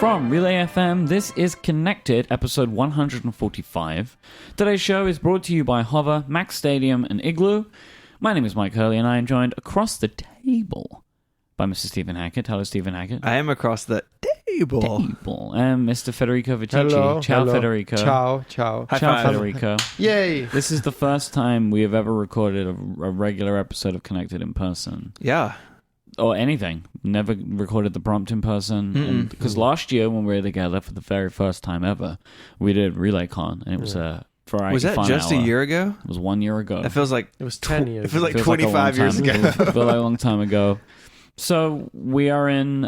From Relay FM, this is Connected, episode 145. Today's show is brought to you by Hover, Max Stadium, and Igloo. My name is Mike Hurley, and I am joined across the table by Mr. Stephen Hackett. Hello, Stephen Hackett. I am across the table. And Mr. Federico Vitici. Hello. Ciao, Hello. Federico. Ciao. Ciao, five. Federico. Yay! This is the first time we have ever recorded a regular episode of Connected in person. Yeah. Or anything. Never recorded the prompt in person. Because last year, when we were together for the very first time ever, we did RelayCon, and it was a variety Was that fun just hour. a year ago? It was 1 year ago. It feels like It was 10 years. It feels like Feels like a 25 long years time- ago. It feels like a long time ago. So we are in,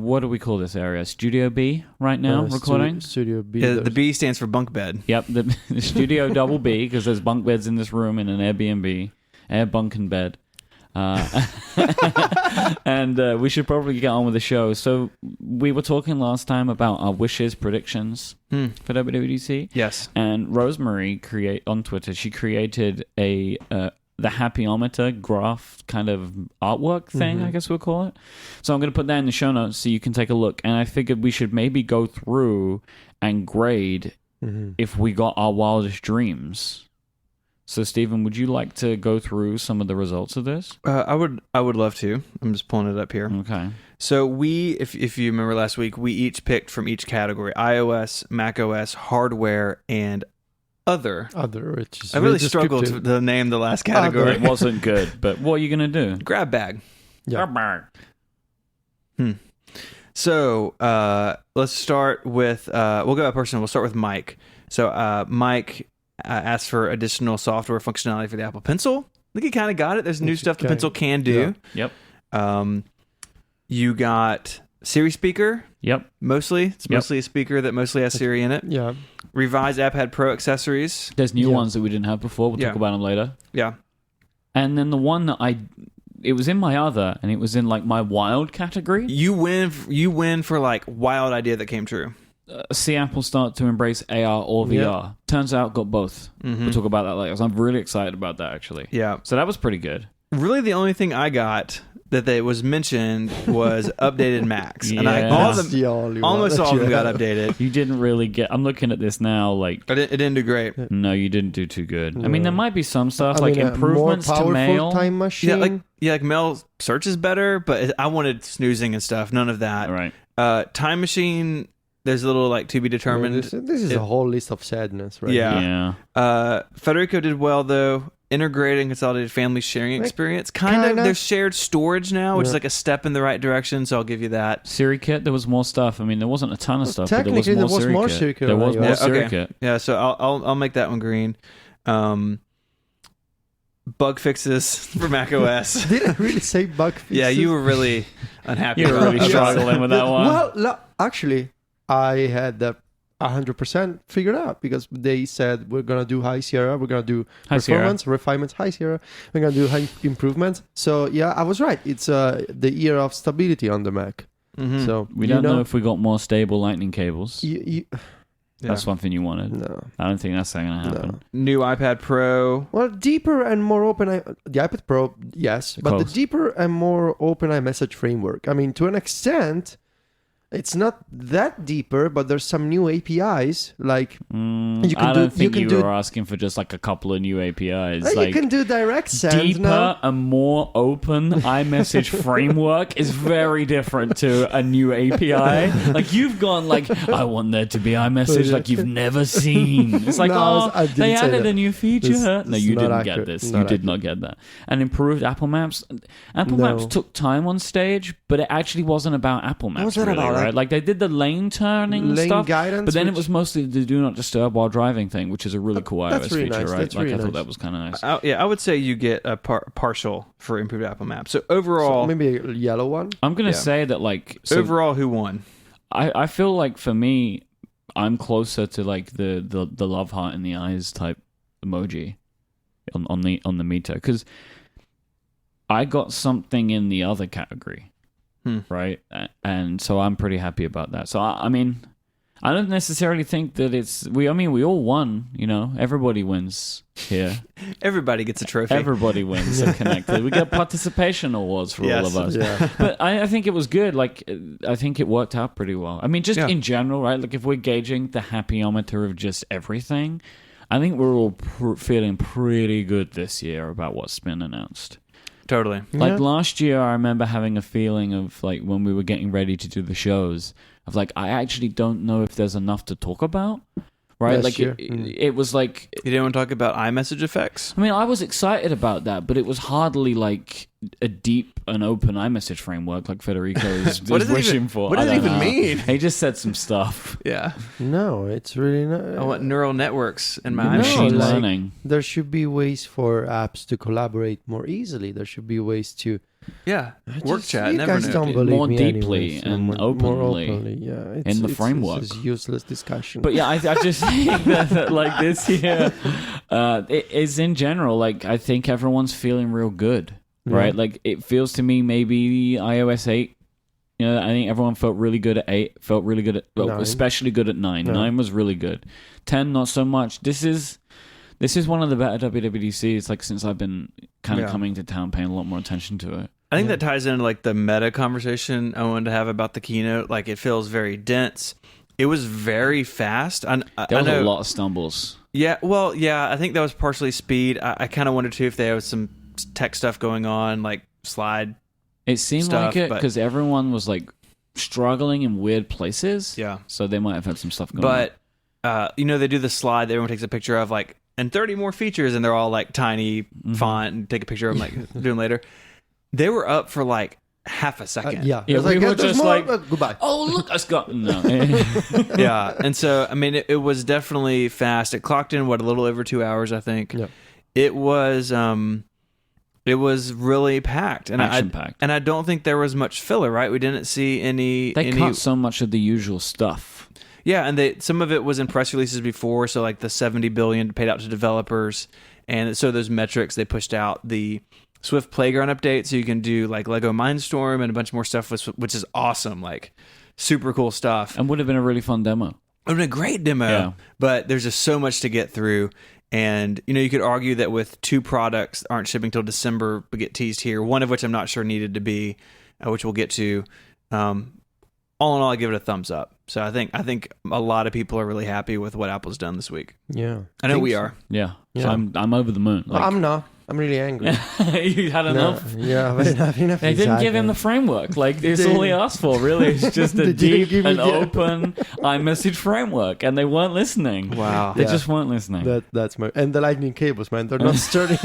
what do we call this area? Studio B right now, recording? Studio B. Yeah, the B stands for bunk bed. Yep, the Studio Double B, because there's bunk beds in this room in an Airbnb, air bunk and bed. And we should probably get on with the show. So we were talking last time about our wishes predictions for WWDC. Yes. And Rosemary on Twitter, she created a the happyometer graph kind of artwork thing, I guess we'll call it. So I'm going to put that in the show notes so you can take a look. And I figured we should maybe go through and grade if we got our wildest dreams. So, Stephen, would you like to go through some of the results of this? I would love to. I'm just pulling it up here. Okay. So if you remember last week, we each picked from each category: iOS, macOS, hardware, and other. Which is I really struggled descriptive. to name the last category. It wasn't good, but what are you going to do? Grab bag. Yeah. So let's start with we'll go by person. We'll start with Mike. So Mike asked for additional software functionality for the Apple Pencil. I think he kind of got it. There's new stuff the Pencil can do. Yep. You got Siri speaker. Yep. Mostly. It's mostly a speaker that mostly has Siri in it. Yeah. Revised iPad Pro accessories. There's new ones that we didn't have before. We'll talk about them later. Yeah. And then the one that it was in my other, and it was in like my wild category. You win for like wild idea that came true. See Apple start to embrace AR or VR. Yeah. Turns out got both. We'll talk about that later. So I'm really excited about that, actually. Yeah. So that was pretty good. Really, the only thing I got that was mentioned was updated Macs, and Yeah. That's the only one almost that all of them you got have. updated. You didn't really get... I'm looking at this now, like... It didn't do great. No, you didn't do too good. I No. mean, there might be some stuff, I like mean, improvements more to powerful mail. time machine. Like Mail search is better, but I wanted snoozing and stuff. None of that. Right. Time machine. There's a little like to be determined. This is a whole list of sadness, right? Yeah. Federico did well though. Integrated and consolidated family sharing experience. Kind of. There's shared storage now, which is like a step in the right direction. So I'll give you that. Siri Kit, there was more stuff. I mean, there wasn't a ton of stuff, but there was technically, more there was Siri more Kit. Siri Kit There on was more iOS. Siri Okay. Kit. Yeah. So I'll make that one green. Bug fixes for Mac OS. Did I really say bug fixes? Yeah, you were really unhappy. You were about really it. struggling with that one. Well, actually, I had that 100% figured out because they said we're gonna do High Sierra, we're gonna do High performance, refinements, High Sierra, we're gonna do high improvements. So yeah, I was right. It's the year of stability on the Mac. Mhm. So We don't know if we got more stable lightning cables. Yeah. That's one thing you wanted. no. I don't think that's going to happen. New iPad Pro. Well, deeper and more open. The iPad Pro, yes, but Close. the deeper and more open iMessage framework. I mean, to an extent, it's not that deeper, but there's some new APIs like you can I don't think can you do, were asking for just like a couple of new APIs. you Like can do direct send deeper now. and more open iMessage framework is very different to a new API. Like you've gone like, I want there to be iMessage like you've never seen. It's like, No, I didn't they say added that. a new feature. This No, is you not didn't accurate. get this. Not You did accurate. not get that. And improved Apple Maps. Apple No. Maps took time on stage, but it actually wasn't about Apple Maps. was that really, about? right? Like they did the lane turning Lane stuff, guidance, but then it which- was mostly the do not disturb while driving thing, which is a really cool That's iOS really feature, nice. right? That's Like really I thought nice. that was kind of nice. I would say you get a partial for improved Apple Maps. So So overall, maybe a yellow one. I'm gonna Yeah. say that like so overall, who won? I feel like for me, I'm closer to like the love heart in the eyes type emoji on the meter because I got something in the other category, right? And so I'm pretty happy about that. So I mean, I don't necessarily think that it's we all won, everybody wins here. Everybody gets a trophy. Everybody wins at Connected. We get participation awards for all of us. Yeah. But I think it was good. Like, I think it worked out pretty well. I mean, just in general, right? Like, if we're gauging the happyometer of just everything, I think we're all feeling pretty good this year about what's been announced. Totally. Like, last year, I remember having a feeling of, like, when we were getting ready to do the shows, of, like, I actually don't know if there's enough to talk about. Right? Last Like, year. it was like... You didn't want to talk about iMessage effects? I mean, I was excited about that, but it was hardly like a deep and open iMessage framework like Federico is wishing for. What does it even mean? He just said some stuff. Yeah. No, it's really not. I want neural networks in my Machine like, learning. There should be ways for apps to collaborate more easily. There should be ways to... Work chat. You Never guys knew. don't believe More me deeply anyway, so and more openly openly. Yeah, in the framework. It's a useless discussion. But yeah, I just think that like this year it is in general, like I think everyone's feeling real good, right? Like it feels to me maybe iOS 8, I think everyone felt really good at 8, felt really good at, especially good at 9. 9 was really good. 10, not so much. This is one of the better WWDCs, like since I've been kind of coming to town, paying a lot more attention to it. I think that ties into like the meta conversation I wanted to have about the keynote. Like it feels very dense. It was very fast. There was a lot of stumbles. Yeah, well, yeah, I think that was partially speed. I kind of wondered too if there was some tech stuff going on, like slide. It seemed stuff, like it because everyone was like struggling in weird places. Yeah. So they might have had some stuff going on. But, they do the slide that everyone takes a picture of, like, and 30 more features, and they're all like tiny font and take a picture of them, like, do them later. They were up for like half a second. Yeah, we were just more, like, goodbye. Oh, look, I got no. Yeah, and so I mean, it was definitely fast. It clocked in a little over 2 hours, I think. Yeah. It was really packed, and Action-packed. And I don't think there was much filler. Right, we didn't see any. They cut so much of the usual stuff. Yeah, and some of it was in press releases before. So like the $70 billion paid out to developers, and so those metrics they pushed out the Swift Playground update, so you can do like Lego Mindstorm and a bunch more stuff, which is awesome, like super cool stuff. And would have been a really fun demo. It would have been a great demo, but there's just so much to get through. And, you could argue that with 2 products that aren't shipping till December, but get teased here, one of which I'm not sure needed to be, which we'll get to. All in all, I give it a thumbs up. So I think a lot of people are really happy with what Apple's done this week. Yeah. I know we are. Yeah. So I'm over the moon. Like, I'm not. I'm really angry. You had enough? Yeah, I've had enough. They didn't give him the framework. Like, it's all he asked for, really. It's just a deep and open iMessage framework, and they weren't listening. Wow. They just weren't listening. That's and the lightning cables, man. They're not sturdy.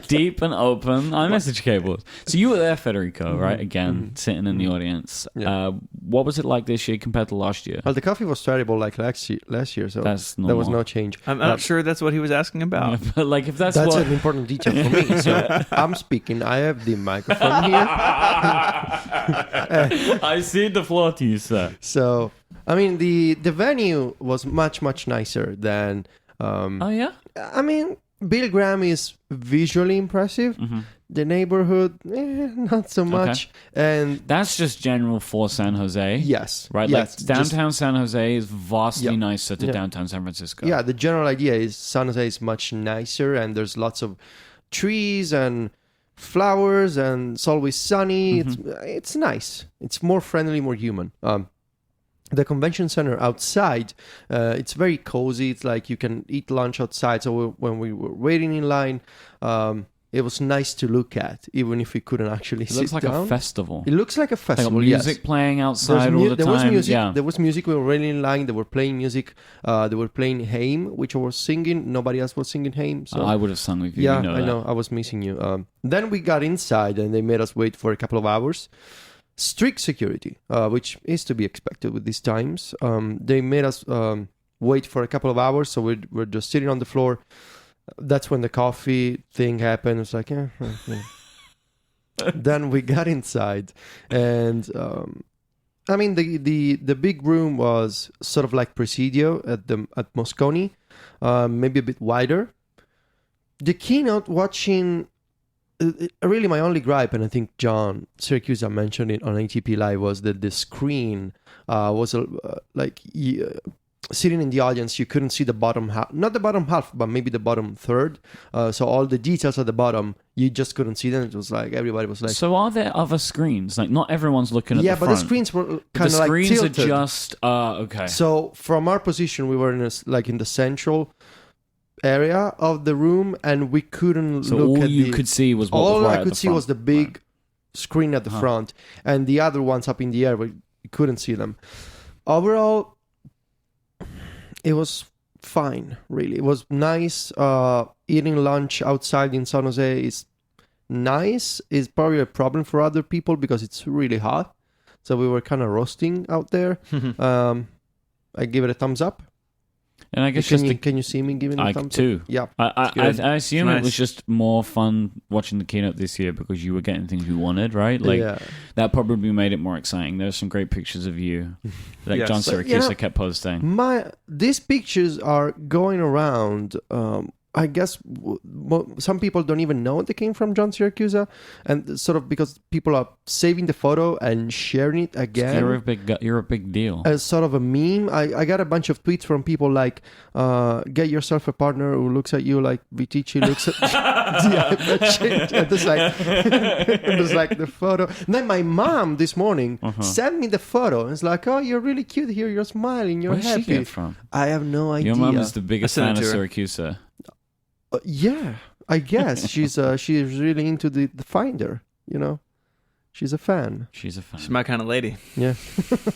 Deep and open iMessage cables. So you were there, Federico, right? Again, sitting in the audience. Yeah. What was it like this year compared to last year? Well, the coffee was terrible like last year, so there was no change. I'm not sure that's what he was asking about. But like, if that's an what... important detail for me. So I'm speaking. I have the microphone here. I see the floor to you, sir. So, I mean, the venue was much nicer than. Oh yeah. I mean, Bill Graham is visually impressive. Mm-hmm. The neighborhood, not so much. And that's just general for San Jose. Yes. Right? Yes, like downtown San Jose is vastly nicer to downtown San Francisco. Yeah, the general idea is San Jose is much nicer and there's lots of trees and flowers and it's always sunny. It's nice. It's more friendly, more human. The convention center outside, it's very cozy. It's like you can eat lunch outside. So when we were waiting in line, it was nice to look at, even if we couldn't actually sit down. It looks like a festival. It looks like a festival, like music playing outside all the time. There was music. There was music. We were waiting in line. They were playing music. They were playing Haim, which I was singing. Nobody else was singing Haim. So. I would have sung with you. Yeah, you know I know. I was missing you. Then we got inside, and they made us wait for a couple of hours. Strict security, which is to be expected with these times. They made us wait for a couple of hours, so we're just sitting on the floor. That's when the coffee thing happened. It's like, Then we got inside, and I mean the big room was sort of like Presidio at Moscone, maybe a bit wider. The keynote, watching really my only gripe, and I think John Syracuse mentioned it on ATP Live, was that the screen was sitting in the audience, you couldn't see the bottom half, not the bottom half, but maybe the bottom third. So all the details at the bottom, you just couldn't see them. It was like everybody was like. So are there other screens? Like not everyone's looking at the front. Yeah, but the screens were kind of like tilted. The screens are just okay. So from our position, we were in in the central area of the room, and we couldn't so look all at you could see was what all was right I at could the see front. was the big screen at the front, and the other ones up in the air, we couldn't see them. Overall, it was fine, really. It was nice. Eating lunch outside in San Jose is nice. It's probably a problem for other people because it's really hot. So we were kind of roasting out there. I give it a thumbs up. And I guess can you see me giving a thumbs too. up? Yeah. I assume Nice. it was just more fun watching the keynote this year because you were getting things you wanted, right? Like that probably made it more exciting. There's some great pictures of you, like Yes. John Syracuse But, kept posting. These pictures are going around. I guess some people don't even know they came from John Syracuse, and sort of because people are saving the photo and sharing it again. You're a big deal. As sort of a meme. I got a bunch of tweets from people like, get yourself a partner who looks at you like Vitici looks at and it's like the photo. And then my mom this morning sent me the photo and it's like, oh, you're really cute here, you're smiling, you're Where did happy. she get it from? I have no idea. Your mom is the biggest I sent fan it of to her. Syracuse. Yeah, I guess she's really into the Finder. You know, she's a fan. She's a fan. She's my kind of lady. Yeah.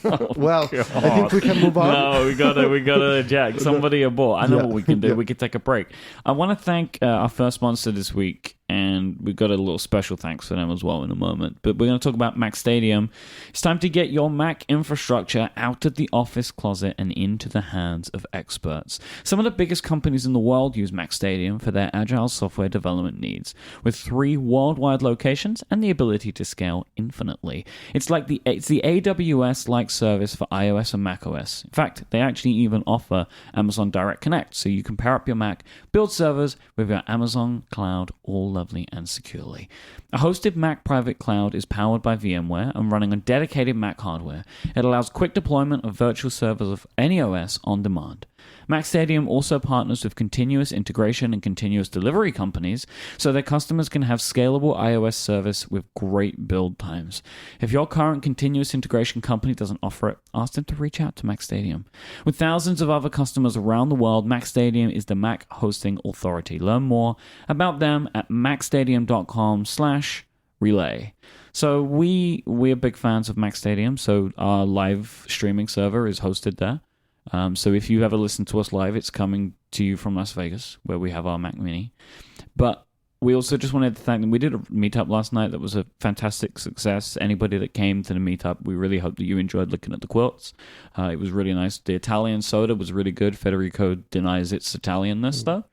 Oh, well, God. I think we can move on. No, we gotta Jack. Somebody aboard. I know Yeah. what we can do. Yeah. We can take a break. I want to thank our first sponsor this week, and we've got a little special thanks for them as well in a moment. But we're going to talk about Mac Stadium. It's time to get your Mac infrastructure out of the office closet and into the hands of experts. Some of the biggest companies in the world use Mac Stadium for their agile software development needs, with 3 worldwide locations and the ability to scale infinitely. It's the AWS-like service for iOS and macOS. In fact, they actually even offer Amazon Direct Connect, so you can pair up your Mac, build servers with your Amazon cloud all lovely and securely. A hosted Mac private cloud is powered by VMware and running on dedicated Mac hardware. It allows quick deployment of virtual servers of any OS on demand. Mac Stadium also partners with continuous integration and continuous delivery companies so their customers can have scalable iOS service with great build times. If your current continuous integration company doesn't offer it, ask them to reach out to Mac Stadium. With thousands of other customers around the world, Mac Stadium is the Mac hosting authority. Learn more about them at macstadium.com/relay. So we're big fans of Mac Stadium, so our live streaming server is hosted there. So if you ever listen to us live, it's coming to you from Las Vegas, where we have our Mac Mini. But we also just wanted to thank them. We did a meetup last night that was a fantastic success. Anybody that came to the meetup, we really hope that you enjoyed looking at the quilts. It was really nice. The Italian soda was really good. Federico denies its Italianness, though.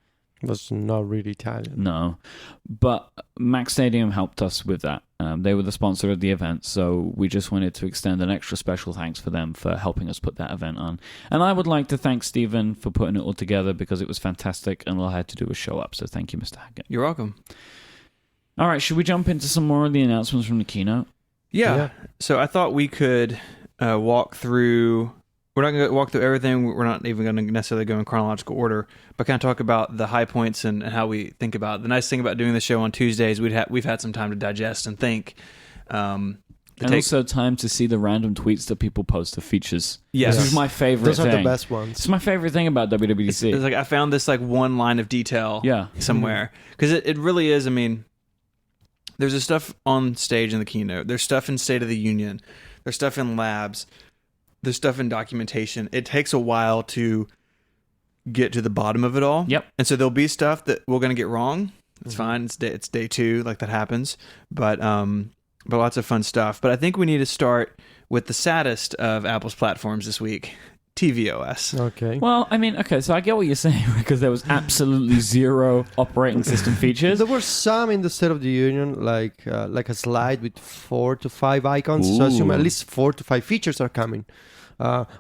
It was not really Italian. No. But Mac Stadium helped us with that. They were the sponsor of the event, so we just wanted to extend an extra special thanks for them for helping us put that event on. And I would like to thank Stephen for putting it all together because it was fantastic and all I had to do was show up. So thank you, Mr. Hackett. You're welcome. All right, should we jump into some more of the announcements from the keynote? Yeah. So I thought we could walk through. We're not going to walk through everything. We're not even going to necessarily go in chronological order, but kind of talk about the high points and how we think about it. The nice thing about doing the show on Tuesdays, we've had some time to digest and think. And also time to see the random tweets that people post of features. Yes. This is my favorite Those thing. are the best ones. It's my favorite thing about WWDC. It's like I found this like one line of detail somewhere. Because it really is, I mean, there's this stuff on stage in the keynote. There's stuff in State of the Union. There's stuff in labs. There's stuff in documentation. It takes a while to get to the bottom of it all. Yep. And so there'll be stuff that we're going to get wrong. It's fine. It's day 2, like that happens. But lots of fun stuff. But I think we need to start with the saddest of Apple's platforms this week, tvOS. Okay. Well, I mean, okay, so I get what you're saying because there was absolutely zero operating system features. There were some in the State of the Union, like a slide with 4 to 5 icons. So I assume at least 4 to 5 features are coming,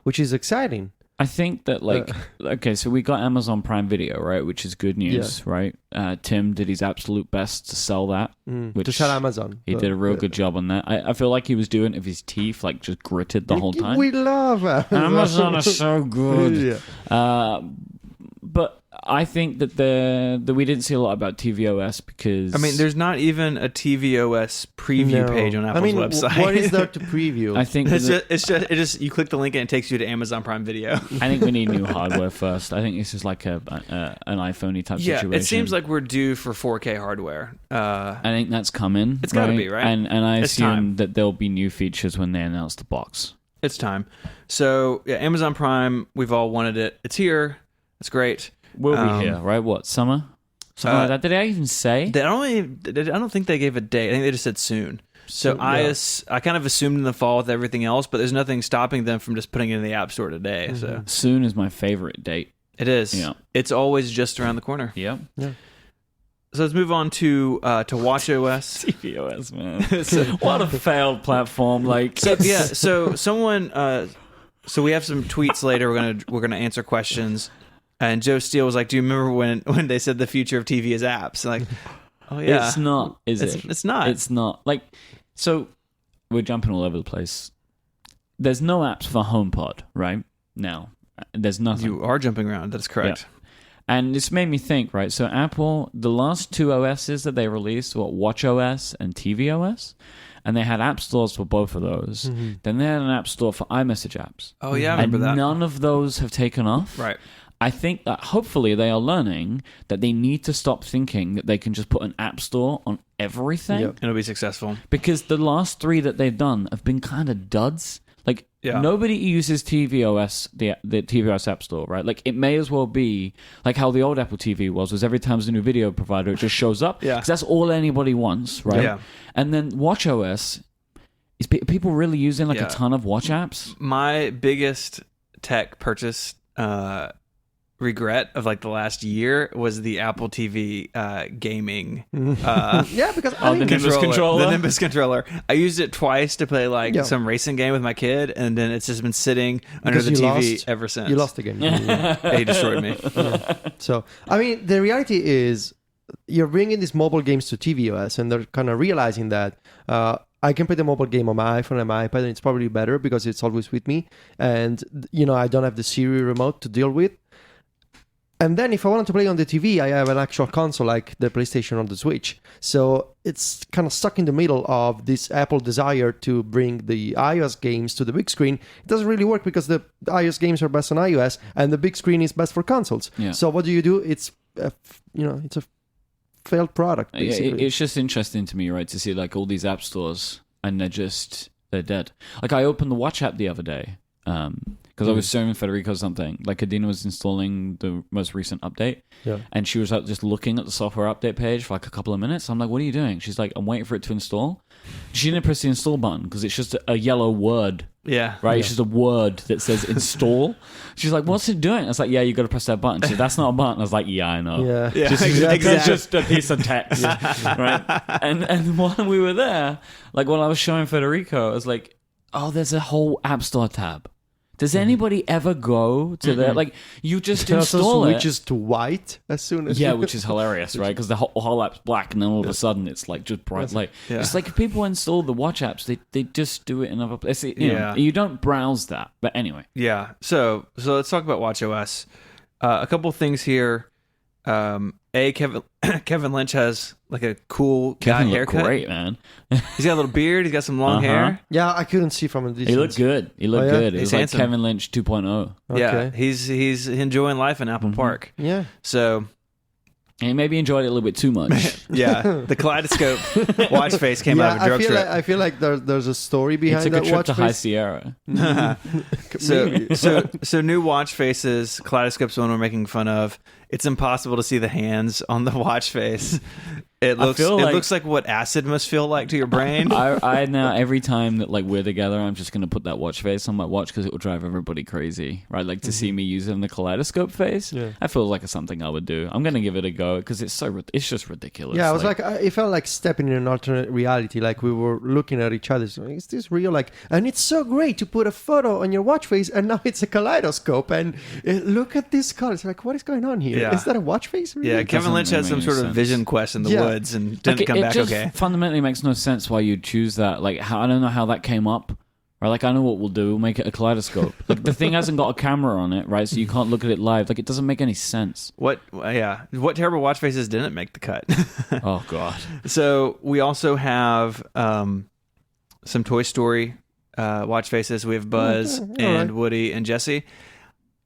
which is exciting. I think that okay, so we got Amazon Prime Video, right, which is good news, right? Tim did his absolute best to sell that, which to sell Amazon. He did a real good job on that. I feel like he was doing it with his teeth, like just gritted the whole time. We love Amazon is so good. But I think that we didn't see a lot about tvOS because... I mean, there's not even a tvOS preview page on Apple's website. What is there to preview? I think it's just you click the link and it takes you to Amazon Prime Video. I think we need new hardware first. I think this is like an iPhone-y type situation. It seems like we're due for 4K hardware. I think that's coming. It's got to be, right? And I assume that there'll be new features when they announce the box. It's time. So, Amazon Prime, we've all wanted it. It's here. It's great. We'll be here, right? What, summer? Something like that. Did I even say? I don't think they gave a date. I think they just said soon. So I kind of assumed in the fall with everything else, but there's nothing stopping them from just putting it in the App Store today. Mm-hmm. So soon is my favorite date. It is. Yeah. It's always just around the corner. Yep. Yeah. So let's move on to watchOS. tvOS, man. What a failed platform! So someone. So we have some tweets later. We're gonna answer questions. And Joe Steele was like, "Do you remember when they said the future of TV is apps?" Like, oh yeah, it's not, is it? It's not. It's not. Like, so we're jumping all over the place. There's no apps for HomePod right now. There's nothing. You are jumping around. That's correct. Yeah. And this made me think, right? So Apple, the last two OSs that they released were watchOS and tvOS. And they had app stores for both of those. Mm-hmm. Then they had an app store for iMessage apps. Oh, yeah, I remember that. None of those have taken off. Right. I think that hopefully they are learning that they need to stop thinking that they can just put an app store on everything. Yep. It'll be successful. Because the last three that they've done have been kind of duds. Like, nobody uses tvOS, the tvOS app store, right? Like, it may as well be like how the old Apple TV was every time there's a new video provider, it just shows up. Yeah. Because that's all anybody wants, right? Yeah. And then watchOS, is people really using like a ton of watch apps? My biggest tech purchase regret of like the last year was the Apple TV gaming because the Nimbus controller. The Nimbus controller. I used it twice to play some racing game with my kid, and then it's just been sitting under the TV ever since. You lost the game. He destroyed me. So I mean, the reality is you're bringing these mobile games to tvOS, and they're kind of realizing that I can play the mobile game on my iPhone and my iPad, and it's probably better because it's always with me, and I don't have the Siri remote to deal with. And then if I wanted to play on the TV, I have an actual console like the PlayStation or the Switch. So it's kind of stuck in the middle of this Apple desire to bring the iOS games to the big screen. It doesn't really work because the iOS games are best on iOS and the big screen is best for consoles. Yeah. So what do? It's it's a failed product, basically. It's just interesting to me, right, to see like all these app stores and they're dead. Like I opened the Watch app the other day. Because I was showing Federico something. Like Adina was installing the most recent update. Yeah. And she was just looking at the software update page for like a couple of minutes. I'm like, what are you doing? She's like, I'm waiting for it to install. She didn't press the install button because it's just a yellow word. Yeah. Right? Yeah. It's just a word that says install. She's like, what's it doing? I was like, yeah, you got to press that button. She said, that's not a button. I was like, yeah, I know. Yeah. It's just a piece of text. Right? And while we were there, like when I was showing Federico, I was like, oh, there's a whole App Store tab. Does anybody ever go to that? Like, you just install it. Switches to white as soon as which is hilarious, right? Because the whole app's black, and then all of a sudden it's like just bright light. Yeah. It's like if people install the Watch apps, they just do it in other places. You know, you don't browse that. But anyway. Yeah. So let's talk about watchOS. A couple things here. Kevin Lynch has like a cool guy haircut. Great, man. He's got a little beard. He's got some long hair. Yeah, I couldn't see from a distance. He looked good. He looked good. He's like handsome. Kevin Lynch 2.0. Okay. Yeah, he's enjoying life in Apple Park. Yeah. So he maybe enjoyed it a little bit too much. Yeah, the kaleidoscope watch face came out of a drugstore. I feel like there's a story behind that watch face. He took a trip to High Sierra. So new watch faces. Kaleidoscope's the one we're making fun of. it's impossible to see the hands on the watch face. It looks like what acid must feel like to your brain. I now every time that like we're together, I'm just gonna put that watch face on my watch because it will drive everybody crazy, right? Like to see me using the kaleidoscope face, that feels like something I would do. I'm gonna give it a go because it's just ridiculous. Yeah, I was like, it felt like stepping in an alternate reality. Like we were looking at each other. So, is this real? Like, and it's so great to put a photo on your watch face, and now it's a kaleidoscope. And look at this color. It's like, what is going on here? Yeah. Is that a watch face? Really? Yeah, Kevin Lynch had some sort of vision quest in the woods and didn't come back okay. Fundamentally makes no sense why you'd choose that. Like, I don't know how that came up. Right, like I know what we'll do. We'll make it a kaleidoscope. Like the thing hasn't got a camera on it, right? So you can't look at it live. Like it doesn't make any sense. What terrible watch faces didn't make the cut? Oh God. So we also have some Toy Story watch faces. We have Buzz and Woody and Jesse.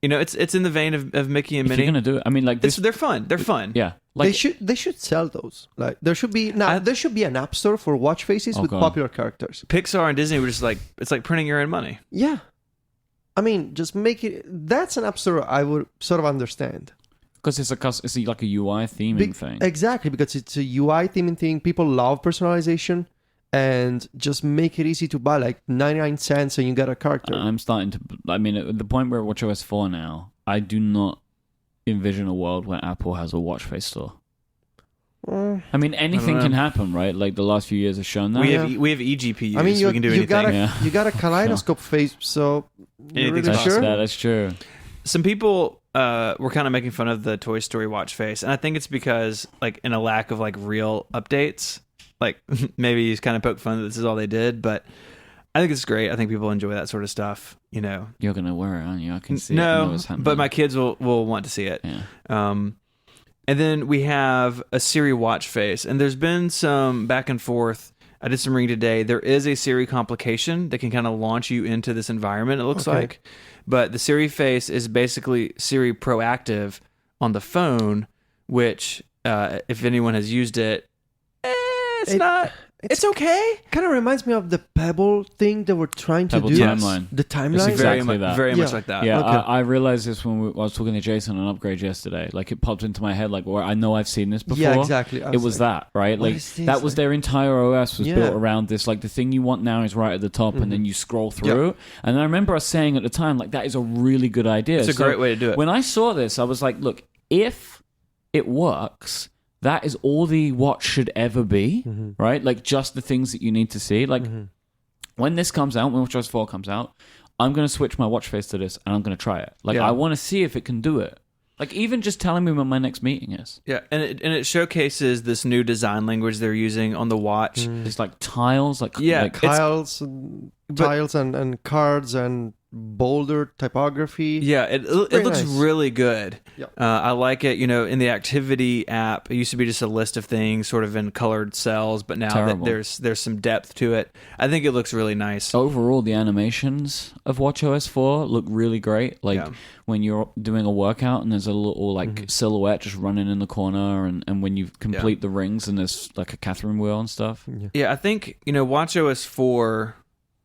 You know, it's in the vein of Mickey and If Minnie. you're gonna do it, I mean, like this, They're fun. They're fun. yeah. Like they should sell those. Like there should be an app store for watch faces with God. popular characters. Pixar and Disney were just like, it's like printing your own money. Yeah, I mean, just make it. That's an app store I would sort of understand. because it's like a UI theming thing. Exactly, because it's a UI theming thing. People love personalization, and just make it easy to buy, like 99 cents, and you get a character. I'm starting to. I mean, at the point where WatchOS 4 now, I do not envision a world where Apple has a watch face store. I mean, anything can happen, right? Like the last few years have shown that. We have eGPUs. I mean, we can do anything. You got a kaleidoscope face, so you're really sure? That's true. Some people were kind of making fun of the Toy Story watch face, and I think it's because, like, in a lack of like real updates, like maybe he's kind of poke fun that this is all they did, but I think it's great. I think people enjoy that sort of stuff. You know, you're gonna wear it, aren't you? I can see. No, but my kids will want to see it. Yeah. And then we have a Siri watch face, and there's been some back and forth. I did some reading today. There is a Siri complication that can kind of launch you into this environment, it looks like. But the Siri face is basically Siri proactive on the phone, which, if anyone has used it, it's okay. Kind of reminds me of the Pebble thing that we're trying to do. Timeline. The timeline. It's exactly very much like that. Yeah, Okay. I realized this when I was talking to Jason on Upgrade yesterday. Like it popped into my head, like, well, I know I've seen this before. Yeah, exactly. It was that, right? Like that was their entire OS was built around this. Like the thing you want now is right at the top, and then you scroll through. Yep. And I remember us saying at the time, like, that is a really good idea. It's a great way to do it. When I saw this, I was like, look, if it works, that is all the watch should ever be, right? Like just the things that you need to see. Like when this comes out, when WatchOS 4 comes out, I'm going to switch my watch face to this and I'm going to try it. Like I want to see if it can do it. Like even just telling me when my next meeting is. Yeah, and it showcases this new design language they're using on the watch. It's like tiles, like tiles and cards and bolder typography. Yeah, it looks nice. really good. Yep. I like it. You know, in the activity app, it used to be just a list of things sort of in colored cells, but now there's some depth to it. I think it looks really nice. Overall, the animations of WatchOS 4 look really great. Like when you're doing a workout and there's a little like silhouette just running in the corner, and when you complete the rings and there's like a Catherine wheel and stuff. Yeah, I think, you know, WatchOS 4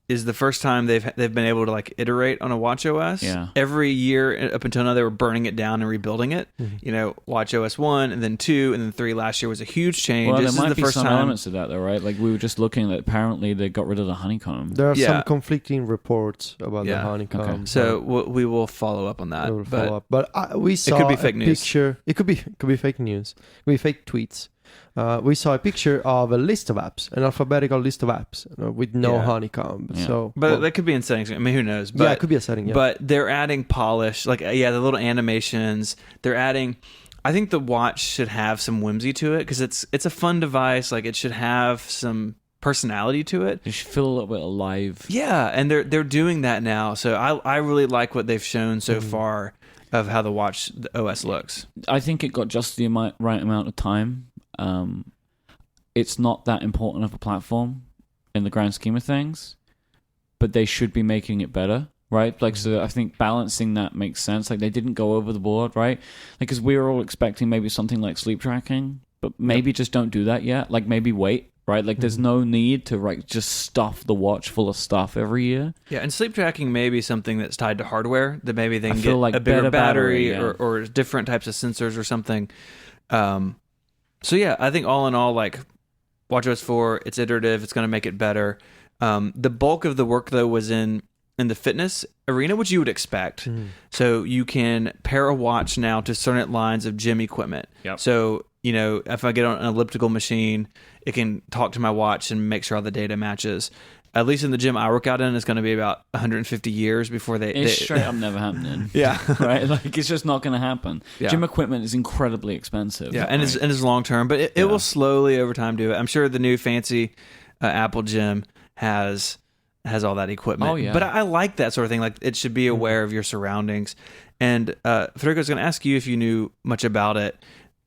is the first time they've been able to like iterate on a WatchOS. Yeah. Every year up until now, they were burning it down and rebuilding it. You know, WatchOS 1 and then 2 and then 3 last year was a huge change. Well, this there might is the be first some time. elements to that, though, right? Like we were just looking at. Apparently, they got rid of the honeycomb. There are some conflicting reports about the honeycomb. Okay. So we will follow up on that. But we saw it could be fake news. Picture. It could be fake news. It could be fake tweets. We saw a picture of a list of apps, an alphabetical list of apps with no honeycomb. Yeah. So, but that could be in settings. I mean, who knows? But, it could be a setting. Yeah. But they're adding polish, like the little animations. They're adding. I think the watch should have some whimsy to it because it's a fun device. Like it should have some personality to it. It should feel a little bit alive. Yeah, and they're doing that now. So I really like what they've shown so far of how the OS looks. I think it got just the right amount of time. It's not that important of a platform in the grand scheme of things, but they should be making it better, right? Like, so I think balancing that makes sense. Like, they didn't go over the board, right? Like, because we were all expecting maybe something like sleep tracking, but maybe just don't do that yet. Like, maybe wait, right? Like, there's no need to just stuff the watch full of stuff every year. Yeah, and sleep tracking may be something that's tied to hardware, that maybe they can get like a bigger battery yeah. or different types of sensors or something. So yeah, I think all in all, like WatchOS 4, it's iterative, it's going to make it better. The bulk of the work though was in the fitness arena, which you would expect. So you can pair a watch now to certain lines of gym equipment. Yep. So, you know, if I get on an elliptical machine, it can talk to my watch and make sure all the data matches. At least in the gym I work out in, it's going to be about 150 years before it's straight up never happening. Yeah. Right? Like, it's just not going to happen. Yeah. Gym equipment is incredibly expensive. Yeah, and it's long term, but it will slowly over time do it. I'm sure the new fancy Apple Gym has all that equipment. Oh, yeah. But I like that sort of thing. Like, it should be aware of your surroundings. And Federico, I was going to ask you if you knew much about it.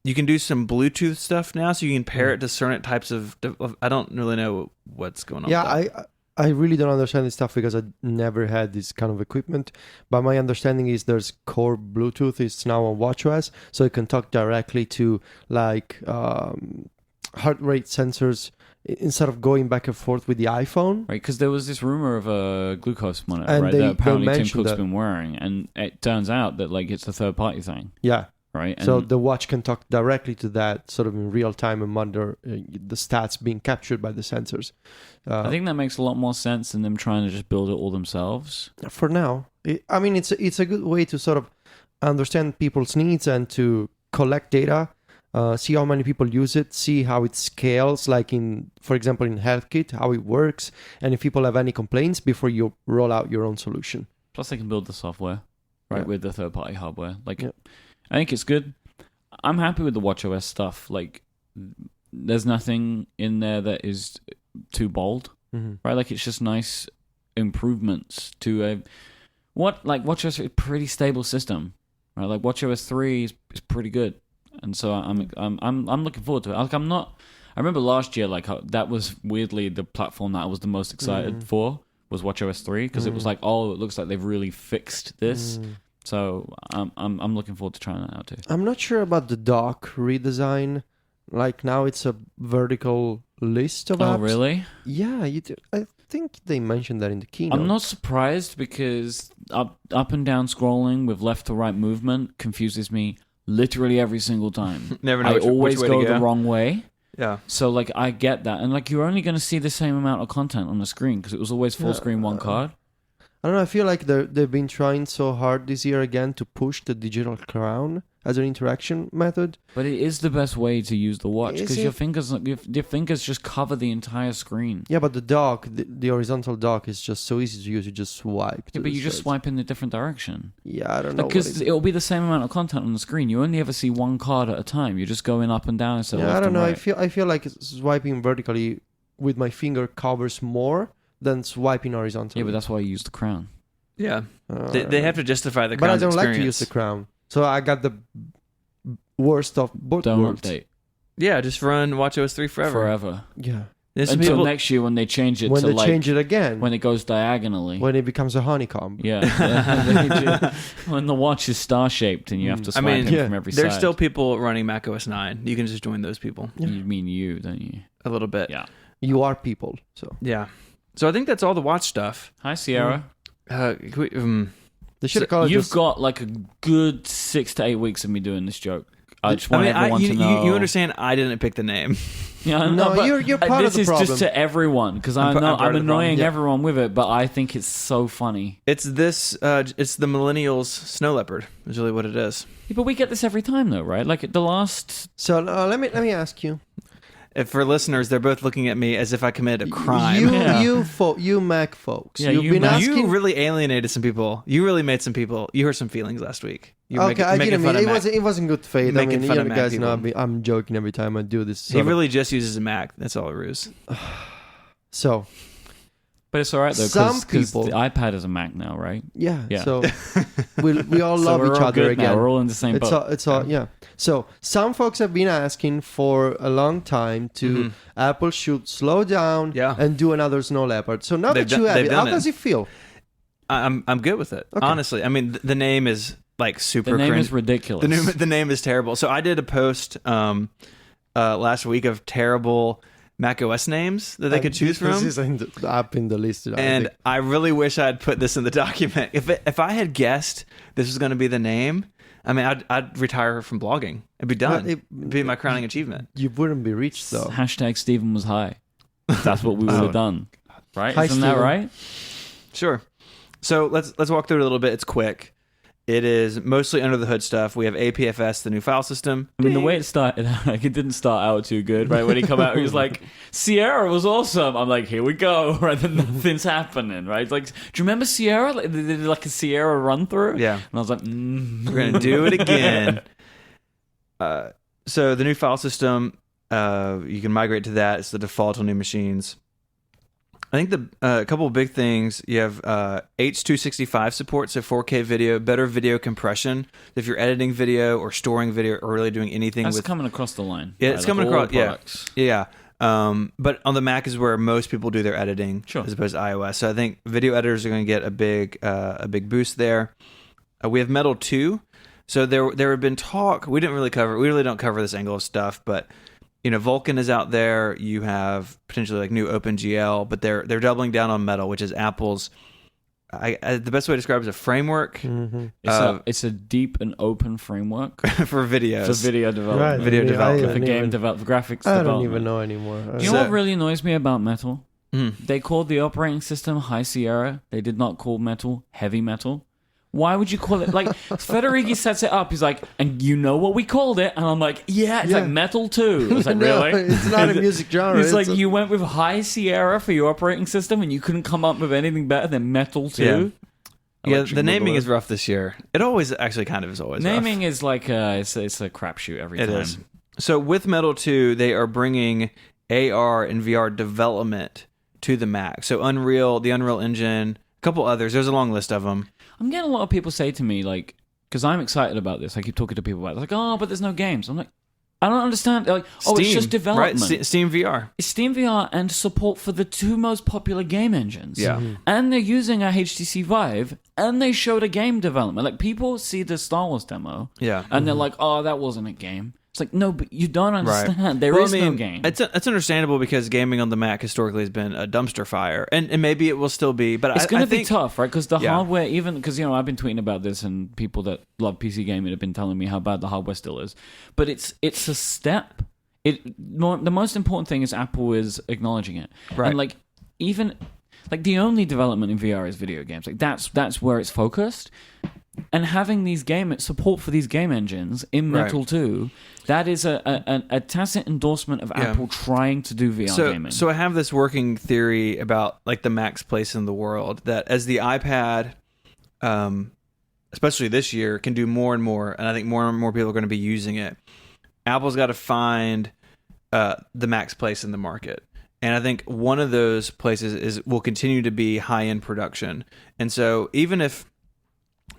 You can do some Bluetooth stuff now, so you can pair it to certain types of. I don't really know what's going on. Yeah, with that. I really don't understand this stuff because I never had this kind of equipment. But my understanding is there's core Bluetooth. It's now on WatchOS, so it can talk directly to like heart rate sensors instead of going back and forth with the iPhone. Right, because there was this rumor of a glucose monitor, And right, they that apparently Tim mentioned Cook's that. been wearing, and it turns out that like it's a third-party thing, Yeah. right? And So the watch can talk directly to that sort of in real time and monitor the stats being captured by the sensors. I think that makes a lot more sense than them trying to just build it all themselves. For now, it's a good way to sort of understand people's needs and to collect data, see how many people use it, see how it scales, like for example, in HealthKit, how it works, and if people have any complaints before you roll out your own solution. Plus, they can build the software, right, Yeah. with the third-party hardware. Like, Yeah. I think it's good. I'm happy with the WatchOS stuff. Like, there's nothing in there that is too bold, right? Like, it's just nice improvements to WatchOS is a pretty stable system, right? Like, WatchOS 3 is pretty good, and so I'm looking forward to it. Like, I remember last year, like, that was weirdly the platform that I was the most excited for was WatchOS 3 because it was like, oh, it looks like they've really fixed this. So I'm looking forward to trying that out too. I'm not sure about the dock redesign. Like now it's a vertical list of apps. Oh, really? Yeah, I think they mentioned that in the keynote. I'm not surprised because up and down scrolling with left to right movement confuses me literally every single time. Never know I which always way go to go the wrong way. Yeah. So like I get that, and like you're only going to see the same amount of content on the screen because it was always full screen one card. I don't know. I feel like they've been trying so hard this year again to push the digital crown as an interaction method. But it is the best way to use the watch Is because it? your fingers just cover the entire screen. Yeah, but the dock, the horizontal dock is just so easy to use. You just swipe. Yeah, but you just swipe in a different direction. Yeah, I don't know. Because it'll be the same amount of content on the screen. You only ever see one card at a time. You're just going up and down instead of Yeah, I left don't and know. right. I feel like swiping vertically with my finger covers more than swiping horizontally. Yeah, but that's why you use the crown. Yeah. They have to justify the But I crown's don't experience. like to use the crown. So I got the worst of both Don't worlds. update Yeah, just run WatchOS 3 forever. Yeah. There's some until people- next year when they change it When to they like change it again. when it goes diagonally. When it becomes a honeycomb. Yeah, when the watch is star shaped and you have to swipe in yeah. from every There's side. still people running macOS 9. You can just join those people You mean you, don't you? a little bit. Yeah. You are people. So Yeah. So I think that's all the watch stuff. Hi, Sierra. Can we, they should call it You've just... got like a good 6 to 8 weeks of me doing this joke. I just want I mean, everyone to know. you understand I didn't pick the name. Yeah, I know, No, but you're part of this the is just problem. to everyone because I I'm know part I'm of the problem. annoying Yeah. everyone with it, but I think it's so funny. It's this, it's the millennials snow leopard is really what it is. Yeah, but we get this every time though, right? Like the last. So let me ask you. If for listeners, they're both looking at me as if I committed a crime. You Mac folks. Yeah, You've you been Mac. asking... You really alienated some people. You really made some people. You hurt some feelings last week. You were Okay, I making didn't fun mean of Mac. it wasn't good faith. I Making mean, fun you of Mac guys know people. I'm joking every time I do this. He really just uses a Mac. That's all it is. So But it's all right though Some because people- the iPad is a Mac now, right? yeah. Yeah. So we all So love we're each all other good again. now. We're all in the same boat. It's all yeah. So some folks have been asking for a long time to Apple should slow down Yeah. and do another Snow Leopard. So now They've that you done- have they've it, how done it. does it feel? I'm good with it. Okay. Honestly, I mean the name is like super. The name cringe. is ridiculous. The name is terrible. So I did a post last week of terrible macOS names that they could choose This from. is in the app in the list. And I really wish I had put this in the document. If I had guessed this was going to be the name, I mean, I'd retire from blogging. It'd be done. It'd be my crowning achievement. You wouldn't be rich though. Hashtag Stephen was high. That's what we would have done. Right? Hi, Isn't that Stephen. right? Sure. So let's walk through it a little bit. It's quick. It is mostly under the hood stuff. We have APFS, the new file system. I mean, the way it started, like, it didn't start out too good, right? When he come out, he was like, Sierra was awesome. I'm like, here we go, right? Then nothing's happening, right? It's like, do you remember Sierra? Like, they did like a Sierra run through. Yeah. And I was like, We're going to do it again. So the new file system, you can migrate to that. It's the default on new machines. I think a couple of big things, you have H.265 support, so 4K video, better video compression. If you're editing video or storing video or really doing anything that's with... coming across the line. Yeah, right? it's Like coming all across... Yeah. products. Yeah. But on the Mac is where most people do their editing, Sure. as opposed to iOS. So I think video editors are going to get a big boost there. We have Metal 2. So there have been talk... We really don't cover this angle of stuff, but... You know, Vulkan is out there. You have potentially like new OpenGL, but they're doubling down on Metal, which is Apple's. The best way to describe it is a framework It's a deep and open framework for videos, for video development, Right. video development. for game development, for graphics I development. don't even know anymore. Do you know what really annoys me about Metal? Mm. They called the operating system High Sierra. They did not call Metal Heavy Metal. Why would you call it? Like, Federighi sets it up. He's like, and you know what we called it? And I'm like, yeah, it's like Metal 2. I was like, No, really? it's not a music genre. It's like a- you went with High Sierra for your operating system and you couldn't come up with anything better than Metal 2? Yeah. Yeah, Electric the naming Boogaloo. is rough this year. It always actually kind of is always Naming rough. is like it's a crapshoot every It time. is. So with Metal 2, they are bringing AR and VR development to the Mac. So Unreal, the Unreal Engine, a couple others. There's a long list of them. I'm getting a lot of people say to me, like, because I'm excited about this. I keep talking to people about it. Like, oh, but there's no games. I'm like, I don't understand. They're like, oh, it's just development. Right? Steam VR. It's Steam VR and support for the two most popular game engines. Yeah. And they're using a HTC Vive, and they showed a game development. Like, people see the Star Wars demo, Yeah. and they're like, oh, that wasn't a game. It's like, no, but you don't understand. There is no game. It's understandable because gaming on the Mac historically has been a dumpster fire, and maybe it will still be. But It's going to be think, tough, right? Because the Yeah. hardware, even because I've been tweeting about this, and people that love PC gaming have been telling me how bad the hardware still is. But it's a step. The most important thing is Apple is acknowledging it, Right. and like even like the only development in VR is video games. Like that's where it's focused. And having these support for these game engines in Metal 2, that is a tacit endorsement of Apple trying to do VR gaming. So I have this working theory about like the Mac's place in the world, that as the iPad, especially this year, can do more and more, and I think more and more people are going to be using it, Apple's got to find the Mac's place in the market. And I think one of those places will continue to be high-end production. And so even if,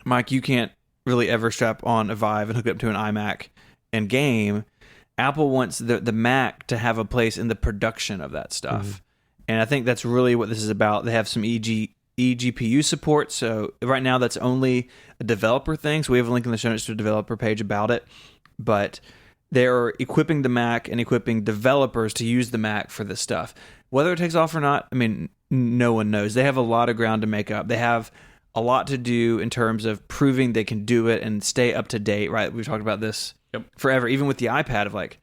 Mike, you can't really ever strap on a Vive and hook it up to an iMac and game, Apple wants the Mac to have a place in the production of that stuff. Mm-hmm. And I think that's really what this is about. They have some eGPU support. So right now that's only a developer thing. So we have a link in the show notes to a developer page about it. But they're equipping the Mac and equipping developers to use the Mac for this stuff. Whether it takes off or not, I mean, no one knows. They have a lot of ground to make up. They have a lot to do in terms of proving they can do it and stay up to date, right? We've talked about this forever, even with the iPad, of like,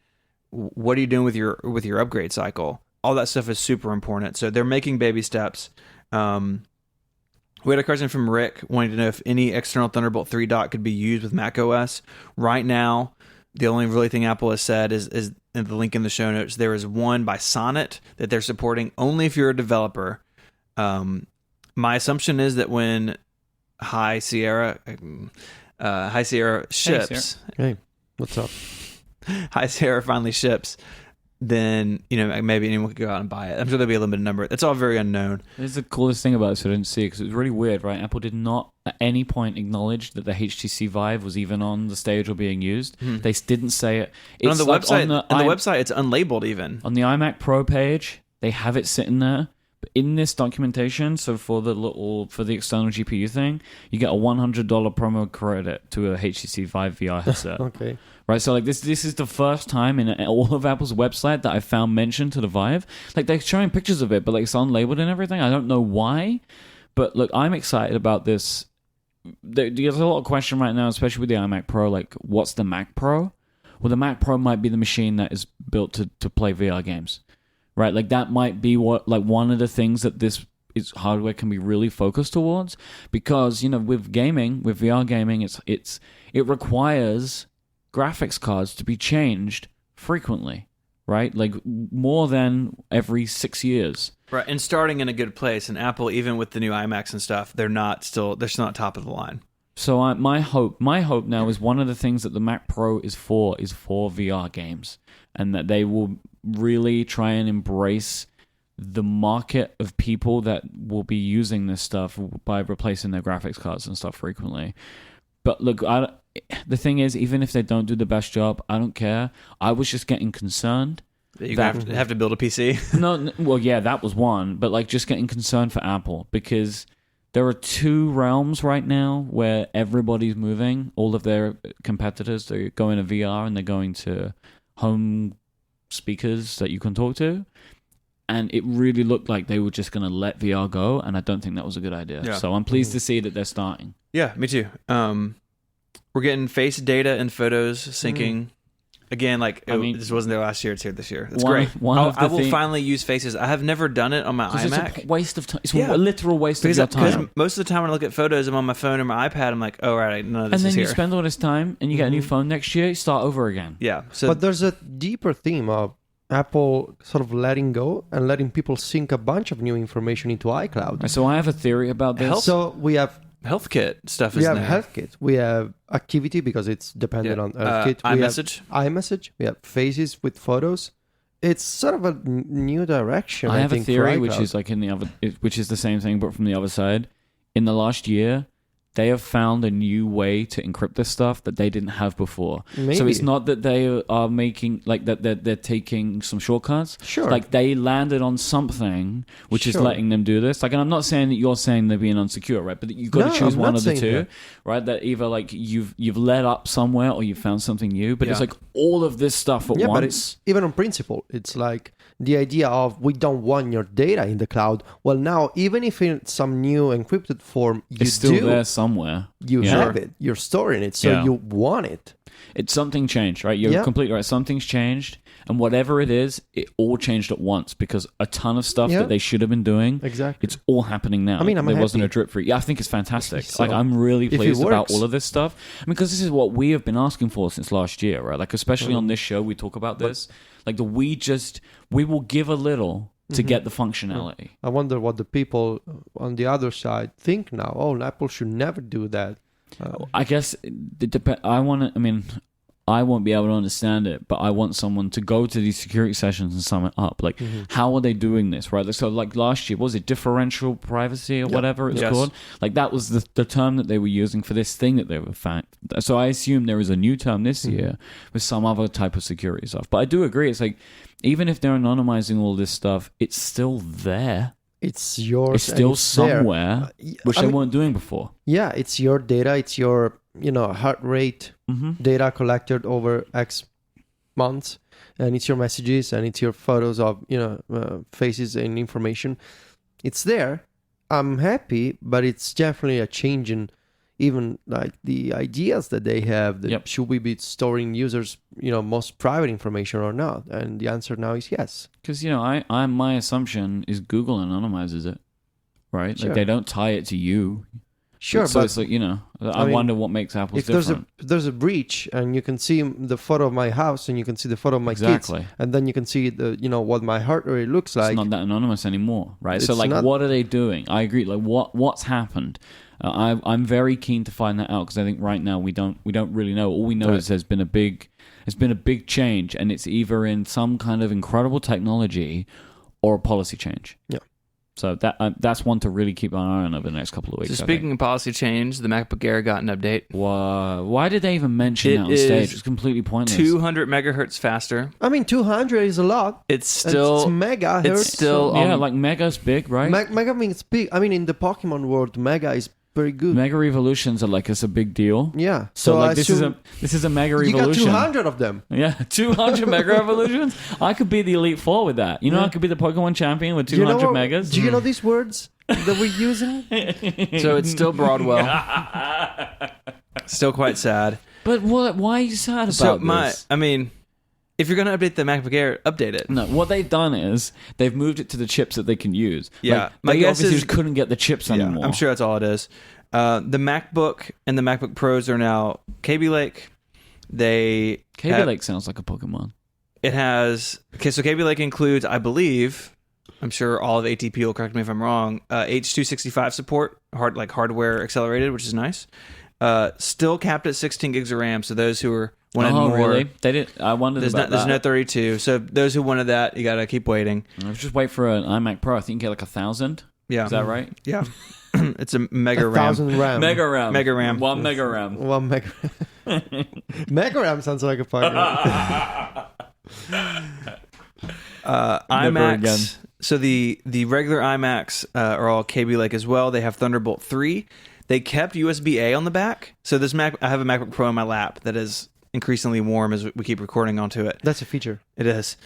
what are you doing with your upgrade cycle? All that stuff is super important. So they're making baby steps. We had a question from Rick wanting to know if any external Thunderbolt 3 dock could be used with macOS. Right now, the only really thing Apple has said is in the link in the show notes, there is one by Sonnet that they're supporting only if you're a developer. My assumption is that when High Sierra ships, Hey, what's up? High Sierra finally ships, then maybe anyone could go out and buy it. I'm sure there'll be a limited number. It's all very unknown. This is the coolest thing about this I didn't see, because it was really weird, right? Apple did not at any point acknowledge that the HTC Vive was even on the stage or being used. They didn't say it. And on the like website, it's unlabeled even. On the iMac Pro page, they have it sitting there, in this documentation, so for the external GPU thing, you get a $100 promo credit to a HTC Vive VR headset. Okay. Right, so like this is the first time in all of Apple's website that I found mention to the Vive. Like they're showing pictures of it, but like it's unlabeled and everything. I don't know why, but look, I'm excited about this. There's a lot of question right now, especially with the iMac Pro. Like, what's the Mac Pro? Well, the Mac Pro might be the machine that is built to play VR games, right? Like that might be one of the things that this hardware can be really focused towards, because with gaming, with VR gaming, it requires graphics cards to be changed frequently, right? Like more than every 6 years. Right, and starting in a good place. And Apple, even with the new iMacs and stuff, they're still not top of the line. So my hope now is one of the things that the Mac Pro is for VR games, and that they will really try and embrace the market of people that will be using this stuff by replacing their graphics cards and stuff frequently. But look, the thing is, even if they don't do the best job, I don't care. I was just getting concerned. You have to build a PC? No, well, yeah, that was one. But like just getting concerned for Apple, because there are two realms right now where everybody's moving. All of their competitors, they're going to VR and they're going to home speakers that you can talk to. And it really looked like they were just going to let VR go, and I don't think that was a good idea. Yeah. So I'm pleased to see that they're starting. Yeah, me too. We're getting face data and photos syncing. Again, this wasn't there last year. It's here this year. It's great. I will finally use faces. I have never done it on my iMac. It's a waste of time. It's a literal waste of your time. Because most of the time when I look at photos, I'm on my phone or my iPad. I'm like, oh, right, none of this is here. And then you spend all this time, and you get a new phone next year, you start over again. Yeah. But there's a deeper theme of Apple sort of letting go and letting people sync a bunch of new information into iCloud. So I have a theory about this. So we have HealthKit stuff. We have HealthKit. We have Activity because it's dependent on HealthKit. iMessage. We have Faces with photos. It's sort of a new direction. I have a theory, which is like which is the same thing but from the other side. In the last year, they have found a new way to encrypt this stuff that they didn't have before. Maybe. So it's not that they are making like that they're taking some shortcuts. Sure. Like they landed on something which is letting them do this. Like, and I'm not saying that you're saying they're being unsecure, right? But you've got to choose one of the two, right? That either like you've let up somewhere or you found something new. But it's like all of this stuff at once. But it's, even on principle, it's like the idea of we don't want your data in the cloud. Well, now even if in some new encrypted form, it's still there somewhere. You have it. You're storing it, so you want it. It's something changed, right? You're completely right. Something's changed, and whatever it is, it all changed at once because a ton of stuff that they should have been doing, it's all happening now. I mean, there wasn't a drip free. Yeah, I think it's fantastic. So, like, I'm really pleased about all of this stuff. I mean, because this is what we have been asking for since last year, right? Like, especially on this show, we talk about this. Like, we will give a little to get the functionality. I wonder what the people on the other side think now. Oh, Apple should never do that. I guess I won't be able to understand it, but I want someone to go to these security sessions and sum it up. Like, how are they doing this, right? So, like last year, was it differential privacy or whatever it's called? Like, that was the term that they were using for this thing that they were found. So I assume there is a new term this year with some other type of security stuff. But I do agree. It's like, even if they're anonymizing all this stuff, it's still there. It's yours. It's still somewhere, which they weren't doing before. Yeah, it's your data. It's your heart rate data collected over X months, and it's your messages and it's your photos of faces and information. It's there. I'm happy, but it's definitely a change in even like the ideas that they have. That should we be storing users most private information or not? And the answer now is yes. Because my assumption is Google anonymizes it, right? Sure. Like they don't tie it to you. Sure, so but it's like I wonder what makes Apple's different. If there's a breach and you can see the photo of my house and you can see the photo of my kids, and then you can see the what my heart rate looks like. It's not that anonymous anymore, right? So like, what are they doing? I agree. Like what's happened? I'm very keen to find that out because I think right now we don't really know. All we know is there's been a big change, and it's either in some kind of incredible technology or a policy change. Yeah. So that's one to really keep an eye on over the next couple of weeks. So speaking of policy change, the MacBook Air got an update. Why did they even mention that on stage? It's completely pointless. 200 megahertz faster. I mean, 200 is a lot. It's still it's megahertz. It's still like mega's big, right? Mega means big. I mean, in the Pokemon world, mega is very good. Mega evolutions are like it's a big deal. Yeah. So like this is a mega evolution. You got 200 of them. Yeah, 200 mega evolutions. I could be the Elite Four with that. I could be the Pokemon champion with 200 megas. Do you know these words that we're using? So it's still Broadwell. Still quite sad. But what? Why are you sad about this? I mean, if you're going to update the MacBook Air, update it. No, what they've done is they've moved it to the chips that they can use. Yeah. Like, My they guess obviously is- just couldn't get the chips anymore. I'm sure that's all it is. The MacBook and the MacBook Pros are now Kaby Lake. Kaby Lake sounds like a Pokemon. It has... Okay, so Kaby Lake includes, I believe... I'm sure all of ATP will correct me if I'm wrong. H.265 support, hardware accelerated, which is nice. Still capped at 16 gigs of RAM. So those who wanted more, really? They didn't. I wondered about that. There's no 32. So those who wanted that, you got to keep waiting. Just wait for an iMac Pro. I think you get like 1,000. Yeah, is that right? Yeah, it's a mega RAM. 1,000 RAM. Mega RAM. Mega RAM. 1 mega RAM. 1 mega. Mega RAM sounds like a Pokemon. iMacs. So the regular iMacs are all Kaby Lake as well. They have Thunderbolt 3. They kept USB-A on the back. So this I have a MacBook Pro in my lap that is increasingly warm as we keep recording onto it. That's a feature. It is.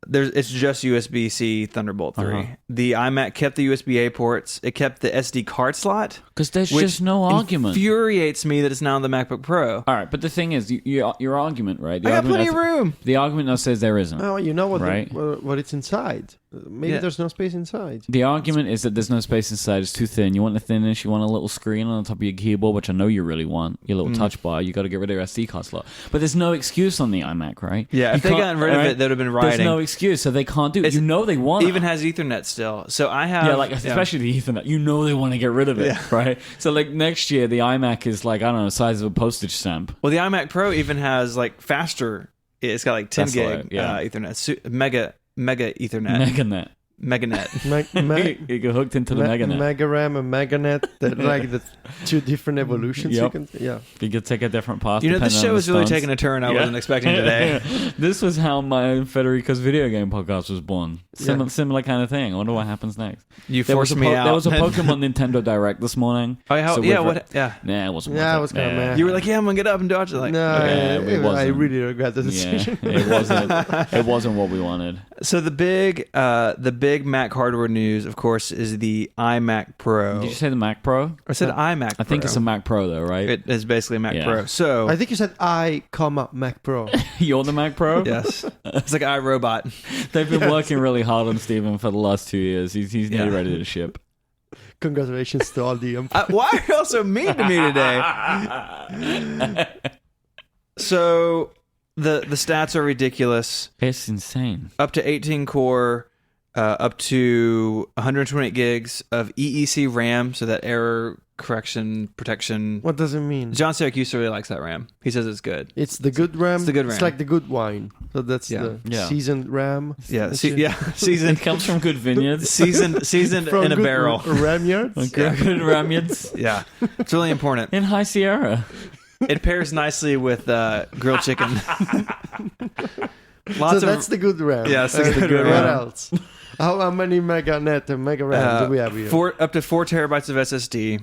It's just USB-C Thunderbolt 3. The iMac kept the USB-A ports. It kept the SD card slot. Because there's just no argument. Infuriates me that it's now on the MacBook Pro. All right, but the thing is, your argument, right? I got plenty of room. The argument now says there isn't. Oh, you know what? Right? What it's inside. Maybe there's no space inside. The argument is that there's no space inside. It's too thin. You want the thinness. You want a little screen on the top of your keyboard, which I know you really want. Your little touch bar. You got to get rid of your SD card slot. But there's no excuse on the iMac, right? Yeah, if they gotten rid of it, they would have been rioting. There's no excuse, so they can't do it. You know they want it. Even has Ethernet still. So I have... especially the Ethernet. You know they want to get rid of it, right? So like next year, the iMac is like, I don't know, the size of a postage stamp. Well, the iMac Pro even has like faster... It's got like 10 gig Ethernet. Mega Ethernet. Meganet. You get hooked into the Meganet. Mega RAM and Meganet, like the two different evolutions. Yep. You could take a different path. This show is really taking a turn I wasn't expecting today. This was how my Federico's video game podcast was born. Similar kind of thing. I wonder what happens next. You forced me out. There was a Pokemon Nintendo Direct this morning. Oh, yeah, so yeah. It wasn't. Yeah, it was kind of mad. You were like, I'm gonna get up and dodge it. Like, no, I really regret the decision. It wasn't what we wanted. So the big Mac hardware news, of course, is the iMac Pro. Did you say the Mac Pro? I said iMac Pro. I think it's a Mac Pro, though, right? It is basically a Mac Pro. So I think you said Mac Pro. You're the Mac Pro? Yes. It's like iRobot. They've been working really hard on Steven for the last 2 years. He's nearly ready to ship. Congratulations to all the why are you all so mean to me today? So the stats are ridiculous. It's insane. Up to 18 core, up to 128 gigs of EEC RAM, so that error correction protection. What does it mean? John Syracuse really likes that RAM. He says it's good. It's the good RAM. It's the good RAM. It's like the good wine. So that's the seasoned RAM. Yeah, seasoned. It comes from good vineyards. seasoned in a barrel. Ramyards. Good ramyards. Yeah, it's really important. In High Sierra. It pairs nicely with grilled chicken. That's the good RAM. Yeah, that's the good RAM. What else? How many Meganet and Mega RAM do we have here? Up to 4 terabytes of SSD.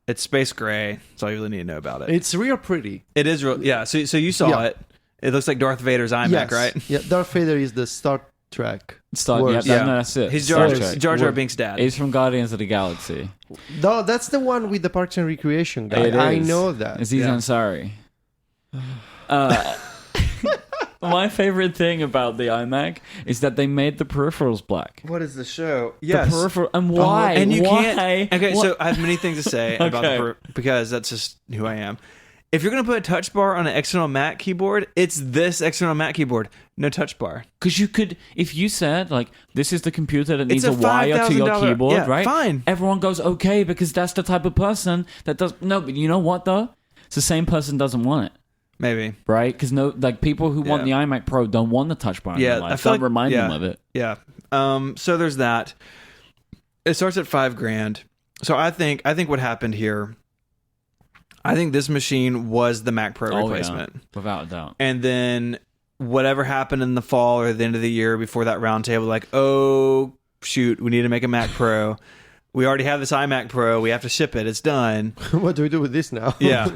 It's space gray. That's all you really need to know about it. It's real pretty. It is real. Yeah. So you saw it. It looks like Darth Vader's iMac, right? Yeah. Darth Vader is the Star Trek. No, that's it. He's Jar Jar Binks' dad. He's from Guardians of the Galaxy. No, that's the one with the Parks and Recreation guy. I know that. Aziz Ansari. My favorite thing about the iMac is that they made the peripherals black. What is the show? Yes. The peripheral. And why? And you why? can't. Okay, so I have many things to say about because that's just who I am. If you're going to put a touch bar on an external Mac keyboard, it's this external Mac keyboard. No touch bar. Because you could, if you said, like, this is the computer that needs a wire to your keyboard, right? Fine. Everyone goes, okay, because that's the type of person that does. No, but you know what, though? It's the same person doesn't want it. Maybe. Right? Because people who want the iMac Pro don't want the touch bar in their life. I feel Don't remind them of it. Yeah. So there's that. It starts at $5,000. So I think what happened here. I think this machine was the Mac Pro replacement, without a doubt. And then whatever happened in the fall or the end of the year before that roundtable, like, oh shoot, we need to make a Mac Pro. We already have this iMac Pro. We have to ship it. It's done. What do we do with this now? Yeah.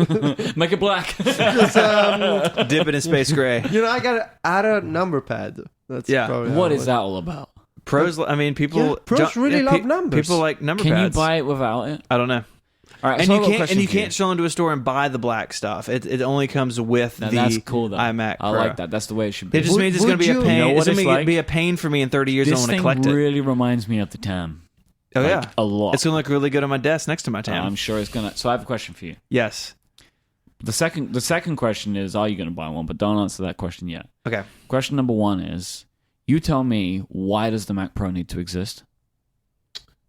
Make it black. Dip it in space gray. I got to add a number pad. That's probably What is that all about? Pros, I mean, people... pros really love numbers. People like number pads. Can you pads. buy it without it? I don't know. All right, and you can't show into a store and buy the black stuff. It only comes with that's cool, though. iMac Pro. I like that. That's the way it should be. It just means it's going to be a pain. You know it's going to be a pain for me in 30 years. I want to collect it. This thing really reminds me of the TAM. Oh, yeah. A lot. It's going to look really good on my desk next to my TAM. I'm sure it's going to. So I have a question for you. Yes. The second question is, are you going to buy one? But don't answer that question yet. Okay. Question number one is, you tell me, why does the Mac Pro need to exist?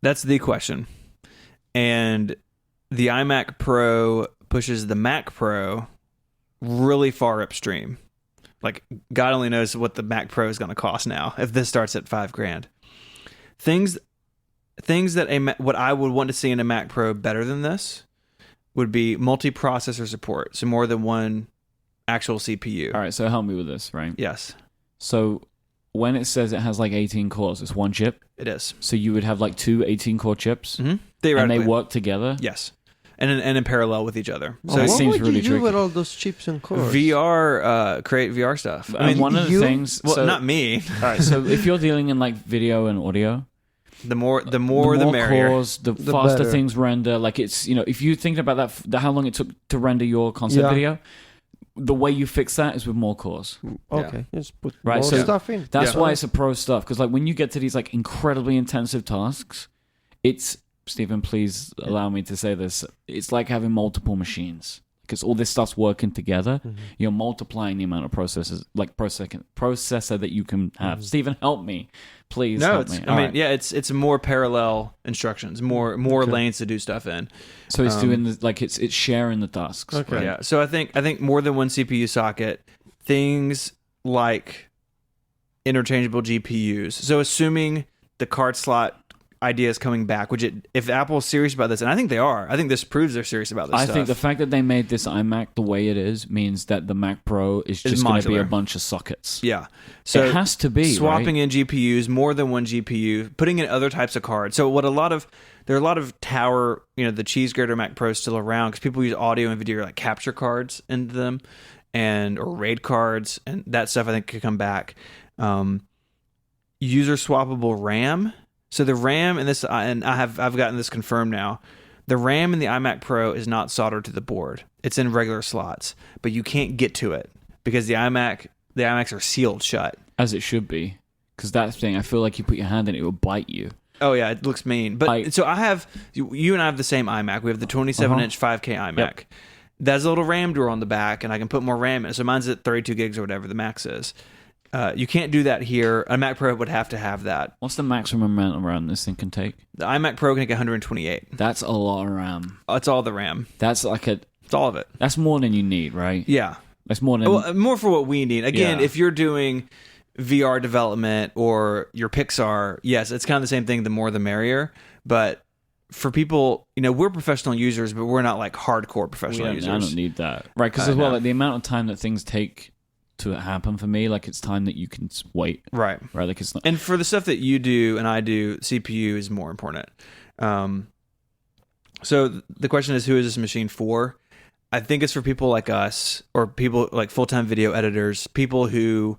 That's the question. And the iMac Pro pushes the Mac Pro really far upstream. Like, God only knows what the Mac Pro is going to cost now if this starts at $5,000. Things that what I would want to see in a Mac Pro better than this would be multi-processor support, so more than one actual CPU. All right, so help me with this, right? Yes. So when it says it has like 18 cores, it's one chip? It is. So you would have like two 18-core chips? Mm-hmm. And they work together? Yes. And in parallel with each other. So it what seems would really you do tricky. with all those chips and cores? VR, create VR stuff. I mean, one of the things... Well, so, not me. All right, so if you're dealing in like video and audio... The more the merrier. Cores, the faster better. things render. Like it's, if you think about that, how long it took to render your concept video, the way you fix that is with more cores. Okay, just put Right, more so stuff in. That's why it's a pro stuff. Because like when you get to these like incredibly intensive tasks, it's, Stephen, please allow me to say this. It's like having multiple machines. Because all this stuff's working together, you're multiplying the amount of processors, like processor that you can have. Stephen, help me, please. No, help me. I mean, it's more parallel instructions, more lanes to do stuff in. So it's doing the, like it's sharing the tasks. Okay. Right? Yeah. So I think more than one CPU socket, things like interchangeable GPUs. So assuming the card slot idea is coming back, if Apple's serious about this, and I think they are, I think this proves they're serious about this stuff. I think the fact that they made this iMac the way it is means that the Mac Pro is just going to be a bunch of sockets. Yeah. So it has to be, swapping right? in GPUs, more than one GPU, putting in other types of cards. So there are a lot of tower, the cheese grater Mac Pros still around because people use audio and video like capture cards into them, or RAID cards, and that stuff I think could come back. User swappable RAM. So the RAM in this, and I've gotten this confirmed now. The RAM in the iMac Pro is not soldered to the board. It's in regular slots, but you can't get to it because the iMacs are sealed shut. As it should be, because that thing, I feel like you put your hand in it, it will bite you. Oh yeah, it looks mean. But so you and I have the same iMac. We have the 27-inch 5K iMac. Yep. There's a little RAM drawer on the back, and I can put more RAM in it. So mine's at 32 gigs or whatever the max is. You can't do that here. A Mac Pro would have to have that. What's the maximum amount of RAM this thing can take? The iMac Pro can take 128. That's a lot of RAM. That's all the RAM. That's like It's all of it. That's more than you need, right? Yeah. That's more than... more for what we need. Again, if you're doing VR development or your Pixar, yes, it's kind of the same thing. The more the merrier. But for people, we're professional users, but we're not like hardcore professional users. I don't need that. Right, because as well, like the amount of time that things take to happen for me, like it's time that you can wait. Right. Like it's not... And for the stuff that you do and I do, CPU is more important. So the question is, who is this machine for? I think it's for people like us, or people like full-time video editors, people who,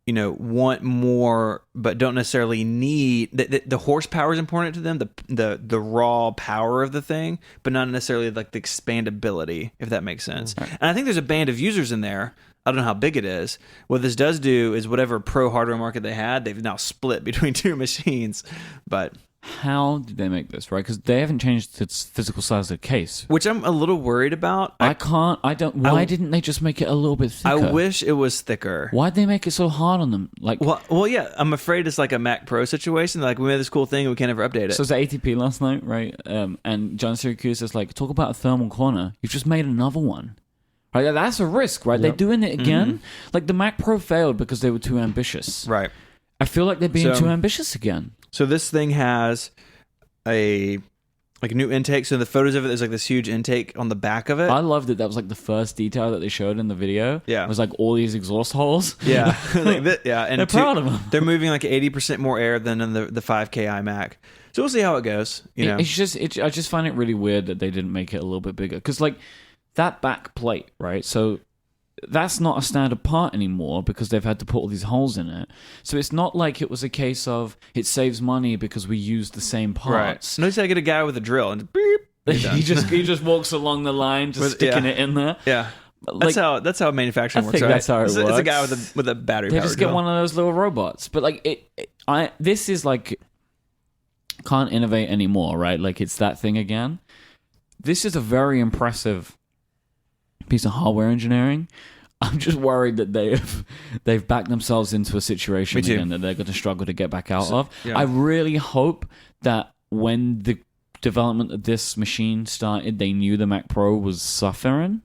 want more but don't necessarily need the horsepower is important to them, the raw power of the thing, but not necessarily like the expandability, if that makes sense. Right. And I think there's a band of users in there. I don't know how big it is. What this does do is whatever pro hardware market they had, they've now split between two machines. But how did they make this, right? Because they haven't changed its physical size of the case, which I'm a little worried about. Why didn't they just make it a little bit thicker? I wish it was thicker. Why'd they make it so hard on them? Like, well, yeah. I'm afraid it's like a Mac Pro situation. Like, we made this cool thing and we can't ever update it. So it was at ATP last night, right? And John Syracuse is like, talk about a thermal corner. You've just made another one. Right, that's a risk, right? Yep. They're doing it again. Mm-hmm. Like the Mac Pro failed because they were too ambitious. Right. I feel like they're being too ambitious again. So this thing has a new intake. So the photos of it, there's like this huge intake on the back of it. I loved it. That was like the first detail that they showed in the video. Yeah. It was like all these exhaust holes. Yeah. And they're proud of them. They're moving like 80% more air than in the 5K iMac. So we'll see how it goes. I just find it really weird that they didn't make it a little bit bigger. Because like that back plate, right? So that's not a standard part anymore because they've had to put all these holes in it. So it's not like it was a case of it saves money because we use the same parts. Right. Notice I get a guy with a drill and beep. he just walks along the line, just sticking it in there. Yeah. Like, that's how manufacturing I works. think that's how it works. It's a guy with a battery. They just get one of those little robots. But like this is like can't innovate anymore, right? Like it's that thing again. This is a very impressive piece of hardware engineering. I'm just worried that they've backed themselves into a situation again that they're going to struggle to get back out of. Yeah. I really hope that when the development of this machine started, they knew the Mac Pro was suffering.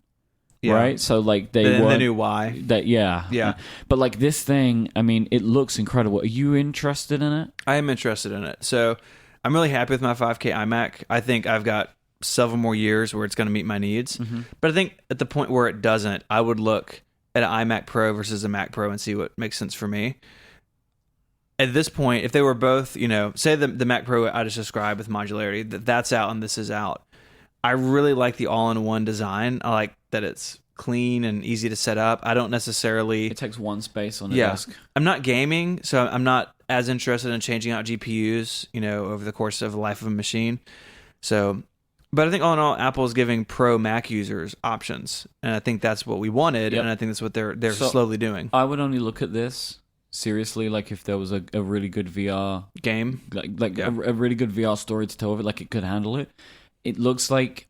Yeah. Right? So like they knew why. Yeah. But like this thing, I mean, it looks incredible. Are you interested in it? I am interested in it. So I'm really happy with my 5K iMac. I think I've got several more years where it's going to meet my needs. Mm-hmm. But I think at the point where it doesn't, I would look at an iMac Pro versus a Mac Pro and see what makes sense for me. At this point, if they were both, say the Mac Pro I just described with modularity, that's out and this is out. I really like the all-in-one design. I like that it's clean and easy to set up. I don't necessarily... It takes one space on the desk. I'm not gaming, so I'm not as interested in changing out GPUs, over the course of the life of a machine. So... But I think all in all, Apple is giving pro Mac users options, and I think that's what we wanted, and I think that's what they're slowly doing. I would only look at this seriously, like if there was a really good VR game, a really good VR story to tell of it, like it could handle it. It looks like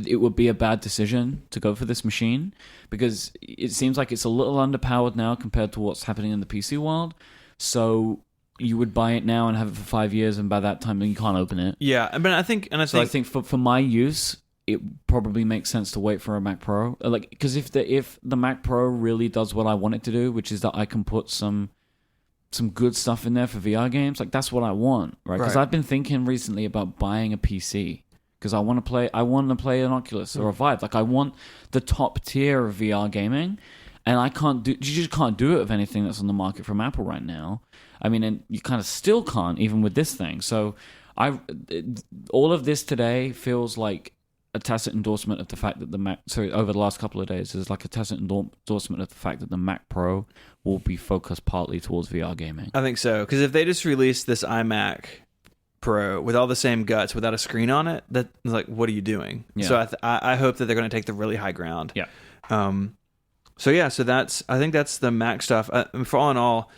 it would be a bad decision to go for this machine because it seems like it's a little underpowered now compared to what's happening in the PC world. So you would buy it now and have it for 5 years, and by that time, then you can't open it. Yeah, but I think for my use, it probably makes sense to wait for a Mac Pro. Like, because if the Mac Pro really does what I want it to do, which is that I can put some good stuff in there for VR games, like that's what I want, right? Because I've been thinking recently about buying a PC because I want to play an Oculus or a Vive. Like I want the top tier of VR gaming. And you just can't do it with anything that's on the market from Apple right now. I mean, and you kind of still can't, even with this thing. So all of this today feels like a tacit endorsement of the fact that over the last couple of days, is like a tacit endorsement of the fact that the Mac Pro will be focused partly towards VR gaming. I think so. Because if they just released this iMac Pro with all the same guts without a screen on it, that's like, what are you doing? Yeah. So I hope that they're going to take the really high ground. Yeah. So I think that's the Mac stuff. For all in all,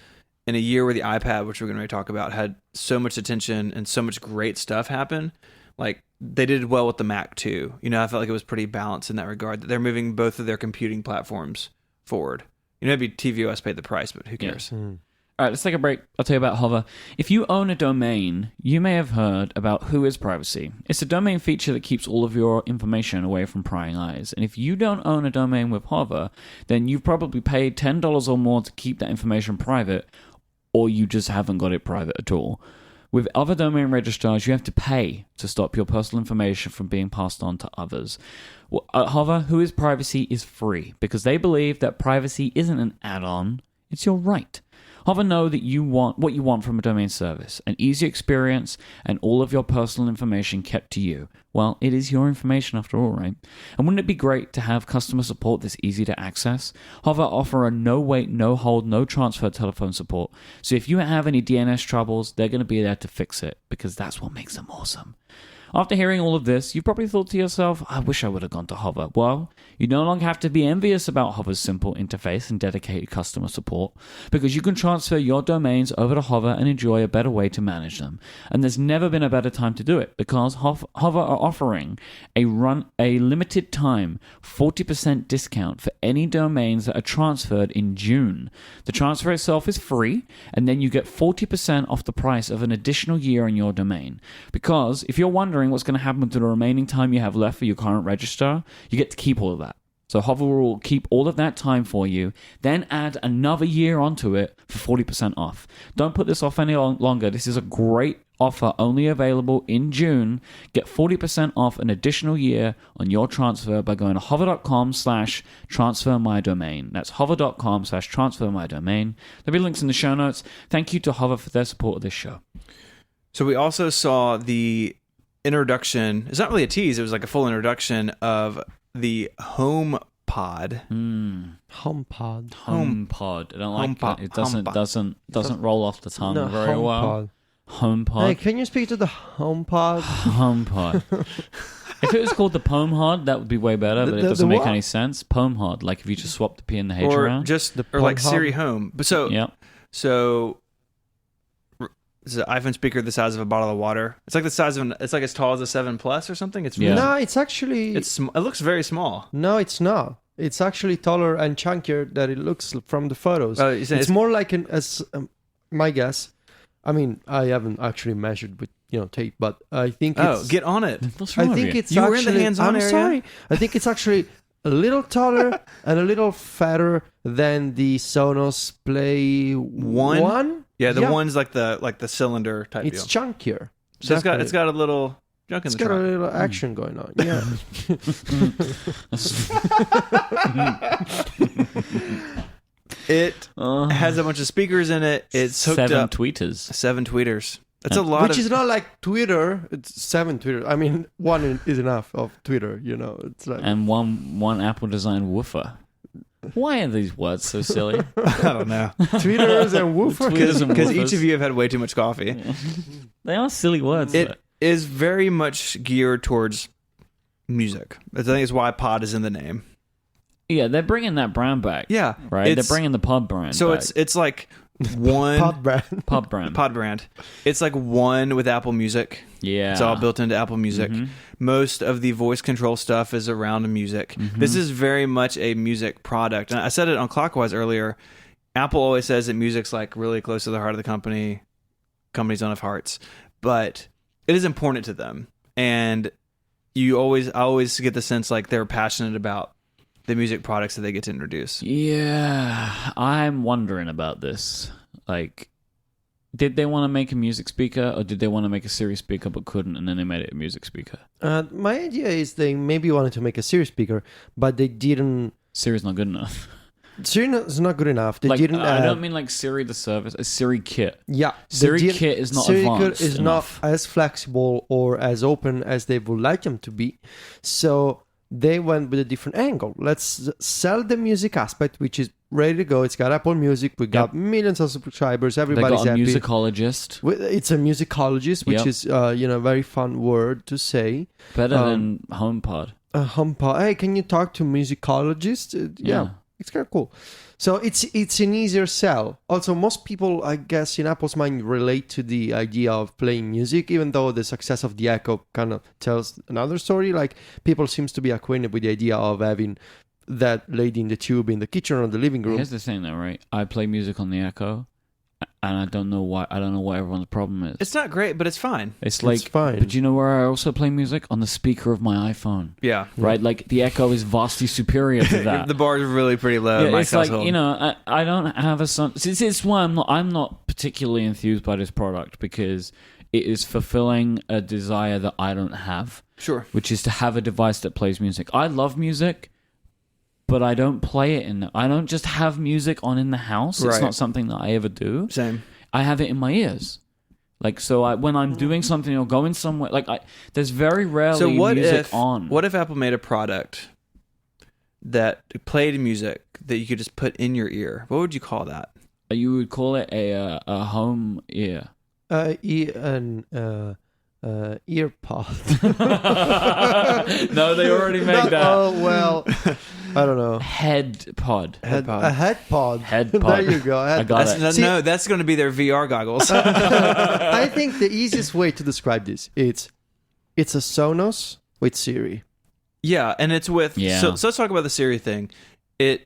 in a year where the iPad, which we're going to talk about, had so much attention and so much great stuff happen, like they did well with the Mac too. I felt like it was pretty balanced in that regard. That they're moving both of their computing platforms forward. Maybe tvOS paid the price, but who cares? Yeah. All right, let's take a break. I'll tell you about Hover. If you own a domain, you may have heard about Who is Privacy. It's a domain feature that keeps all of your information away from prying eyes. And if you don't own a domain with Hover, then you've probably paid $10 or more to keep that information private, or you just haven't got it private at all. With other domain registrars, you have to pay to stop your personal information from being passed on to others. At Hover, Who is Privacy is free because they believe that privacy isn't an add-on, it's your right. Hover know that you want what you want from a domain service, an easy experience, and all of your personal information kept to you. Well, it is your information after all, right? And wouldn't it be great to have customer support this easy to access? Hover offer a no-wait, no-hold, no-transfer telephone support. So if you have any DNS troubles, they're going to be there to fix it, because that's what makes them awesome. After hearing all of this, you probably thought to yourself, I wish I would have gone to Hover. Well, you no longer have to be envious about Hover's simple interface and dedicated customer support, because you can transfer your domains over to Hover and enjoy a better way to manage them. And there's never been a better time to do it, because Hover are offering a limited time 40% discount for any domains that are transferred in June. The transfer itself is free, and then you get 40% off the price of an additional year on your domain. Because if you're wondering what's going to happen to the remaining time you have left for your current registrar, you get to keep all of that. So Hover will keep all of that time for you, then add another year onto it for 40% off. Don't put this off any longer. This is a great offer, only available in June. Get 40% off an additional year on your transfer by going to hover.com/transfermydomain. That's hover.com/transfermydomain. There'll be links in the show notes. Thank you to Hover for their support of this show. So we also saw the introduction. It's not really a tease. It was like a full introduction of the HomePod. HomePod. HomePod. I don't like HomePod. it. It doesn't roll off the tongue No, very well. HomePod. Hey, can you speak to the HomePod? HomePod. If it was called the Pomehod, that would be way better, but it doesn't make any sense. Pomehod, like if you just swap the P and the H Or around. just The or like Pomehod? Siri Home. But so is an iPhone speaker the size of a bottle of water? It's like the size of it's like as tall as a 7 Plus or something. It's Yeah. No, it's actually... it looks very small. No, it's not. It's actually taller and chunkier than it looks from the photos. Oh, you're saying It's more like my guess. I mean, I haven't actually measured with tape, but I think it's... get on it. What's wrong I with think you? it's You were actually... in the hands-on I'm area? sorry. I think it's actually a little taller and a little fatter than the Sonos Play One. Yeah, the one's like the cylinder type It's deal. chunkier. So it's got a little junk in It's the got a trunk. little action going on. Yeah. It has a bunch of speakers in it. It's hooked 7 up. tweeters. 7 tweeters. That's a lot Which of... is not like Twitter. It's 7 Twitter. I mean, one is enough of Twitter. It's like And one Apple designed woofer. Why are these words so silly? I don't know. Tweeters and woofer. Tweeters and Because woofers. each of you have had way too much coffee. They are silly words. It is very much geared towards music. I think it's why pod is in the name. Yeah, they're bringing that brand back. Yeah. Right? It's- They're bringing the pod brand So back. it's like one... Pod brand. pod brand. pod brand. It's like one with Apple Music. Yeah. It's all built into Apple Music. Mhm. Most of the voice control stuff is around music. Mm-hmm. This is very much a music product. And I said it on Clockwise earlier. Apple always says that music's like really close to the heart of the company. Companies don't have hearts. But it is important to them. And I always get the sense like they're passionate about the music products that they get to introduce. Yeah, I'm wondering about this. Like, did they want to make a music speaker, or did they want to make a Siri speaker but couldn't, and then they made it a music speaker? My idea is they maybe wanted to make a Siri speaker, but they didn't. Siri's not good enough. Siri is not good enough. They Like, didn't. I don't mean like Siri the service, a Siri kit. Yeah, Siri they did- Kit is not Siri advanced Kit is enough. not as flexible or as open as they would like them to be. So they went with a different angle. Let's sell the music aspect, which is ready to go. It's got Apple Music. We got millions of subscribers. They Everybody's got a happy. musicologist. It's a musicologist, which Yep. is a very fun word to say. Better than HomePod. HomePod. Hey, can you talk to musicologist? Yeah, it's kind of cool. So it's an easier sell. Also, most people, I guess, in Apple's mind relate to the idea of playing music, even though the success of the Echo kind of tells another story. Like, people seems to be acquainted with the idea of having that lady in the tube in the kitchen or the living room. Here's the thing, though, right? I play music on the Echo, and I don't know why. I don't know what everyone's problem is. It's not great, but it's fine. It's like, fine. But you know where I also play music? On the speaker of my iPhone. Yeah. Right? Like, the Echo is vastly superior to that. The bar is really pretty low. in Yeah, my it's like, household. I don't have a son. It's why I'm not particularly enthused by this product, because it is fulfilling a desire that I don't have, Sure. which is to have a device that plays music. I love music, but I don't play it I don't just have music on in the house. It's Right. not something that I ever do. Same. I have it in my ears. Like, so when I'm doing something or going somewhere, like, there's very rarely So music on. What if Apple made a product that played music that you could just put in your ear? What would you call that? You would call it a home ear. Ear pod. No, they already made that. Oh, well, I don't know. Head pod. Head pod. A head pod. Head There pod. you go. I got That's, it. See- no, that's going to be their VR goggles. I think the easiest way to describe this it's a Sonos with Siri. Yeah, and it's with... Yeah. So let's talk about the Siri thing. It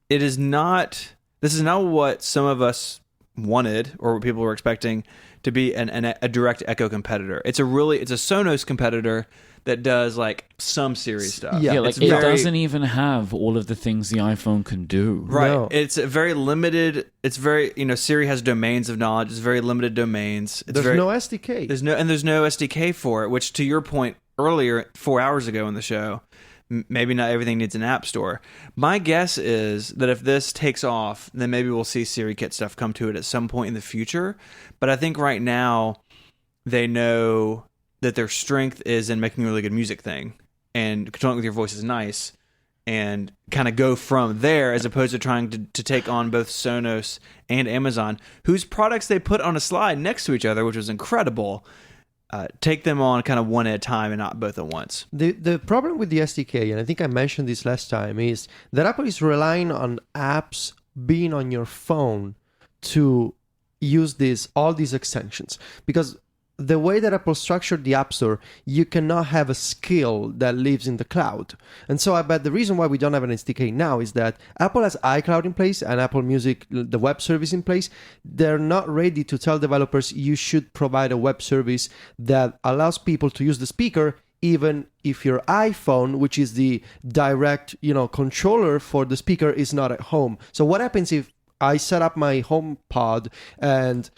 is not... This is not what some of us wanted or what people were expecting to be a direct Echo competitor. It's a Sonos competitor that does like some Siri stuff. Yeah, like it doesn't even have all of the things the iPhone can do. Right. No. It's a very limited. It's very, Siri has domains of knowledge. It's very limited domains. There's no SDK. There's no SDK for it, which to your point earlier, 4 hours ago in the show, maybe not everything needs an app store. My guess is that if this takes off, then maybe we'll see Siri Kit stuff come to it at some point in the future. But I think right now they know that their strength is in making a really good music thing, and controlling with your voice is nice, and kind of go from there as opposed to trying to take on both Sonos and Amazon, whose products they put on a slide next to each other, which was incredible. Take them on kind of one at a time and not both at once. The problem with the SDK, and I think I mentioned this last time, is that Apple is relying on apps being on your phone to use all these extensions. Because the way that Apple structured the App Store, you cannot have a skill that lives in the cloud. And so I bet the reason why we don't have an SDK now is that Apple has iCloud in place and Apple Music, the web service in place. They're not ready to tell developers you should provide a web service that allows people to use the speaker even if your iPhone, which is the direct, controller for the speaker, is not at home. So what happens if I set up my HomePod and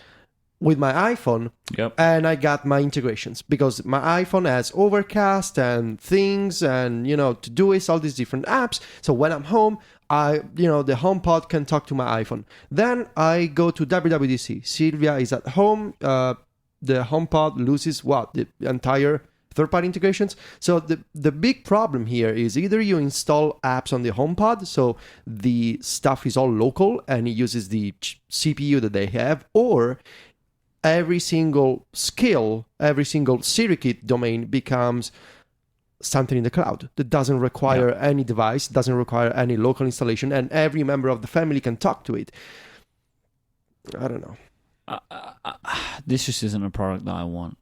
with my iPhone, and I got my integrations, because my iPhone has Overcast and things and, Todoist, all these different apps. So when I'm home, the HomePod can talk to my iPhone. Then I go to WWDC. Sylvia is at home. The HomePod loses the entire third-party integrations. So the big problem here is either you install apps on the HomePod, so the stuff is all local and it uses the CPU that they have, or every single skill, every single SiriKit domain becomes something in the cloud that doesn't require any device, doesn't require any local installation, and every member of the family can talk to it. I don't know. This just isn't a product that I want.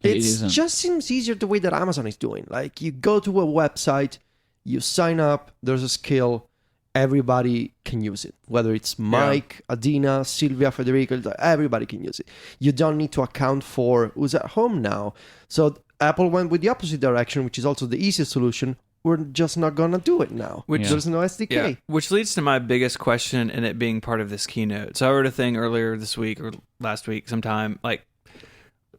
It just seems easier the way that Amazon is doing. Like, you go to a website, you sign up, there's a skill, everybody can use it. Whether it's Mike, Adina, Silvia, Federico, everybody can use it. You don't need to account for who's at home now. So Apple went with the opposite direction, which is also the easiest solution. We're just not going to do it now. There's no SDK. Yeah. Which leads to my biggest question in it being part of this keynote. So I wrote a thing earlier this week or last week sometime, like,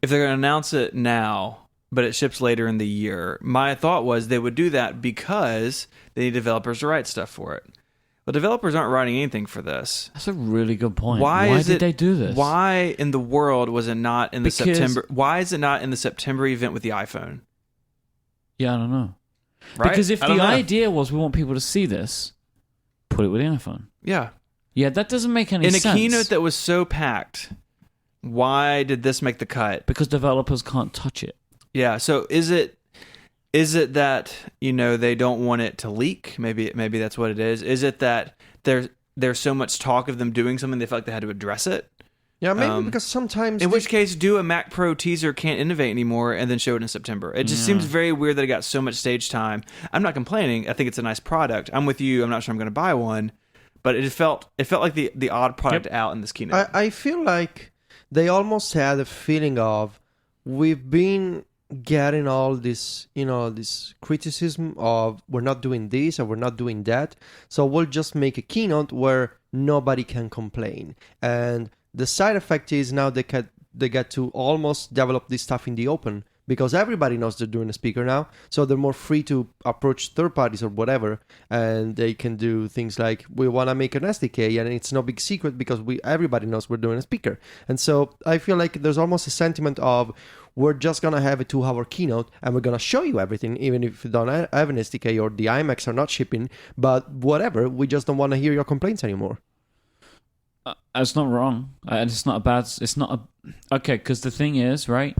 if they're going to announce it now, but it ships later in the year, my thought was they would do that because they need developers to write stuff for it. Well, developers aren't writing anything for this. That's a really good point. Why did they do this? Why in the world was it not in the September? Why is it not in the September event with the iPhone? Yeah, I don't know. Right? Because if the idea was we want people to see this, put it with the iPhone. Yeah. Yeah, that doesn't make any sense. In a keynote that was so packed, why did this make the cut? Because developers can't touch it. Yeah. So is it that, they don't want it to leak? Maybe that's what it is. Is it that there's so much talk of them doing something they felt like they had to address it? Yeah, maybe because sometimes... In which case, do a Mac Pro teaser, can't innovate anymore, and then show it in September. It just seems very weird that it got so much stage time. I'm not complaining. I think it's a nice product. I'm with you. I'm not sure I'm going to buy one. But it felt like the odd product out in this keynote. I feel like they almost had a feeling of, we've been getting all this, this criticism of we're not doing this and we're not doing that. So we'll just make a keynote where nobody can complain. And the side effect is now they get to almost develop this stuff in the open, because everybody knows they're doing a speaker now. So they're more free to approach third parties or whatever. And they can do things like, we want to make an SDK and it's no big secret because everybody knows we're doing a speaker. And so I feel like there's almost a sentiment of, we're just going to have a 2-hour keynote and we're going to show you everything, even if you don't have an SDK or the iMacs are not shipping. But whatever, we just don't want to hear your complaints anymore. It's not wrong. It's not a bad... It's not a... Okay, because the thing is, right,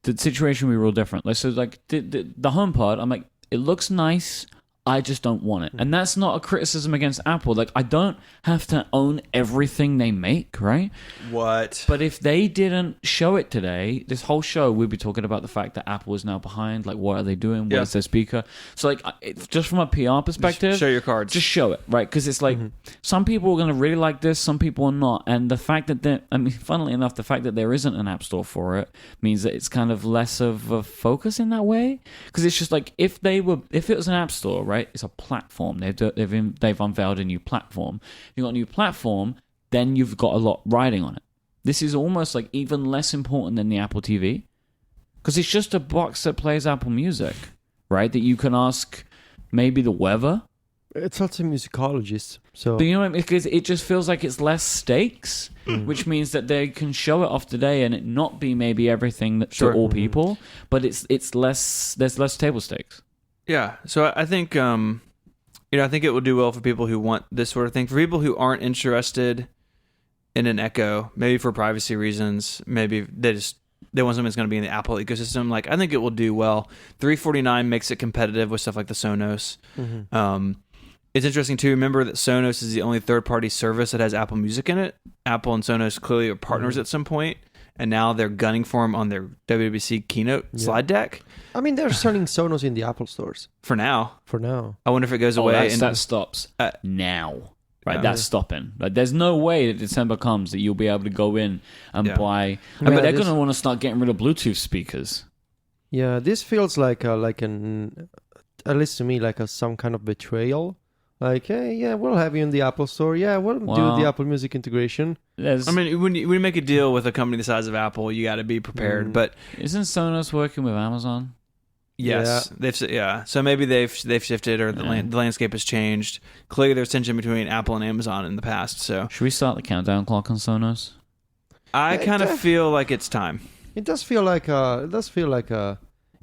the situation we were all different. So, like, the HomePod, I'm like, it looks nice. I just don't want it. And that's not a criticism against Apple. Like, I don't have to own everything they make, right? What? But if they didn't show it today, this whole show, we'd be talking about the fact that Apple is now behind. Like, what are they doing? What is their speaker? So, like, just from a PR perspective... Just show your cards. Just show it, right? Because it's like, some people are going to really like this, some people are not. And the fact that funnily enough, the fact that there isn't an app store for it means that it's kind of less of a focus in that way. Because it's just like, if it was an app store, right? It's a platform. They've unveiled a new platform. If you've got a new platform, then you've got a lot riding on it. This is almost like even less important than the Apple TV, because it's just a box that plays Apple Music, right? That you can ask maybe the weather. It's also musicologist, so. But you know what I mean? Because it just feels like it's less stakes, which means that they can show it off today and it not be maybe everything that to all people, but it's less. There's less table stakes. Yeah, so I think I think it will do well for people who want this sort of thing. For people who aren't interested in an Echo, maybe for privacy reasons, maybe they want something that's going to be in the Apple ecosystem. Like, I think it will do well. $349 makes it competitive with stuff like the Sonos. It's interesting to remember that Sonos is the only third-party service that has Apple Music in it. Apple and Sonos clearly are partners at some point, and now they're gunning for them on their WWDC keynote slide deck. I mean, they're selling Sonos in the Apple stores. For now. I wonder if it goes away. That stops now. Right, Yeah. that's stopping. Like, there's no way that December comes that you'll be able to go in and buy. I mean, Yeah, they're going to want to start getting rid of Bluetooth speakers. Yeah, this feels like at least to me, like some kind of betrayal. Like, hey, yeah, we'll have you in the Apple Store. Yeah, we'll do the Apple Music integration. I mean, when you make a deal with a company the size of Apple, you got to be prepared. But isn't Sonos working with Amazon? yes, So maybe they've shifted, or the landscape has changed. Clearly, there's tension between Apple and Amazon in the past. So should we start the countdown clock on Sonos? I kind of feel like it's time. It does feel like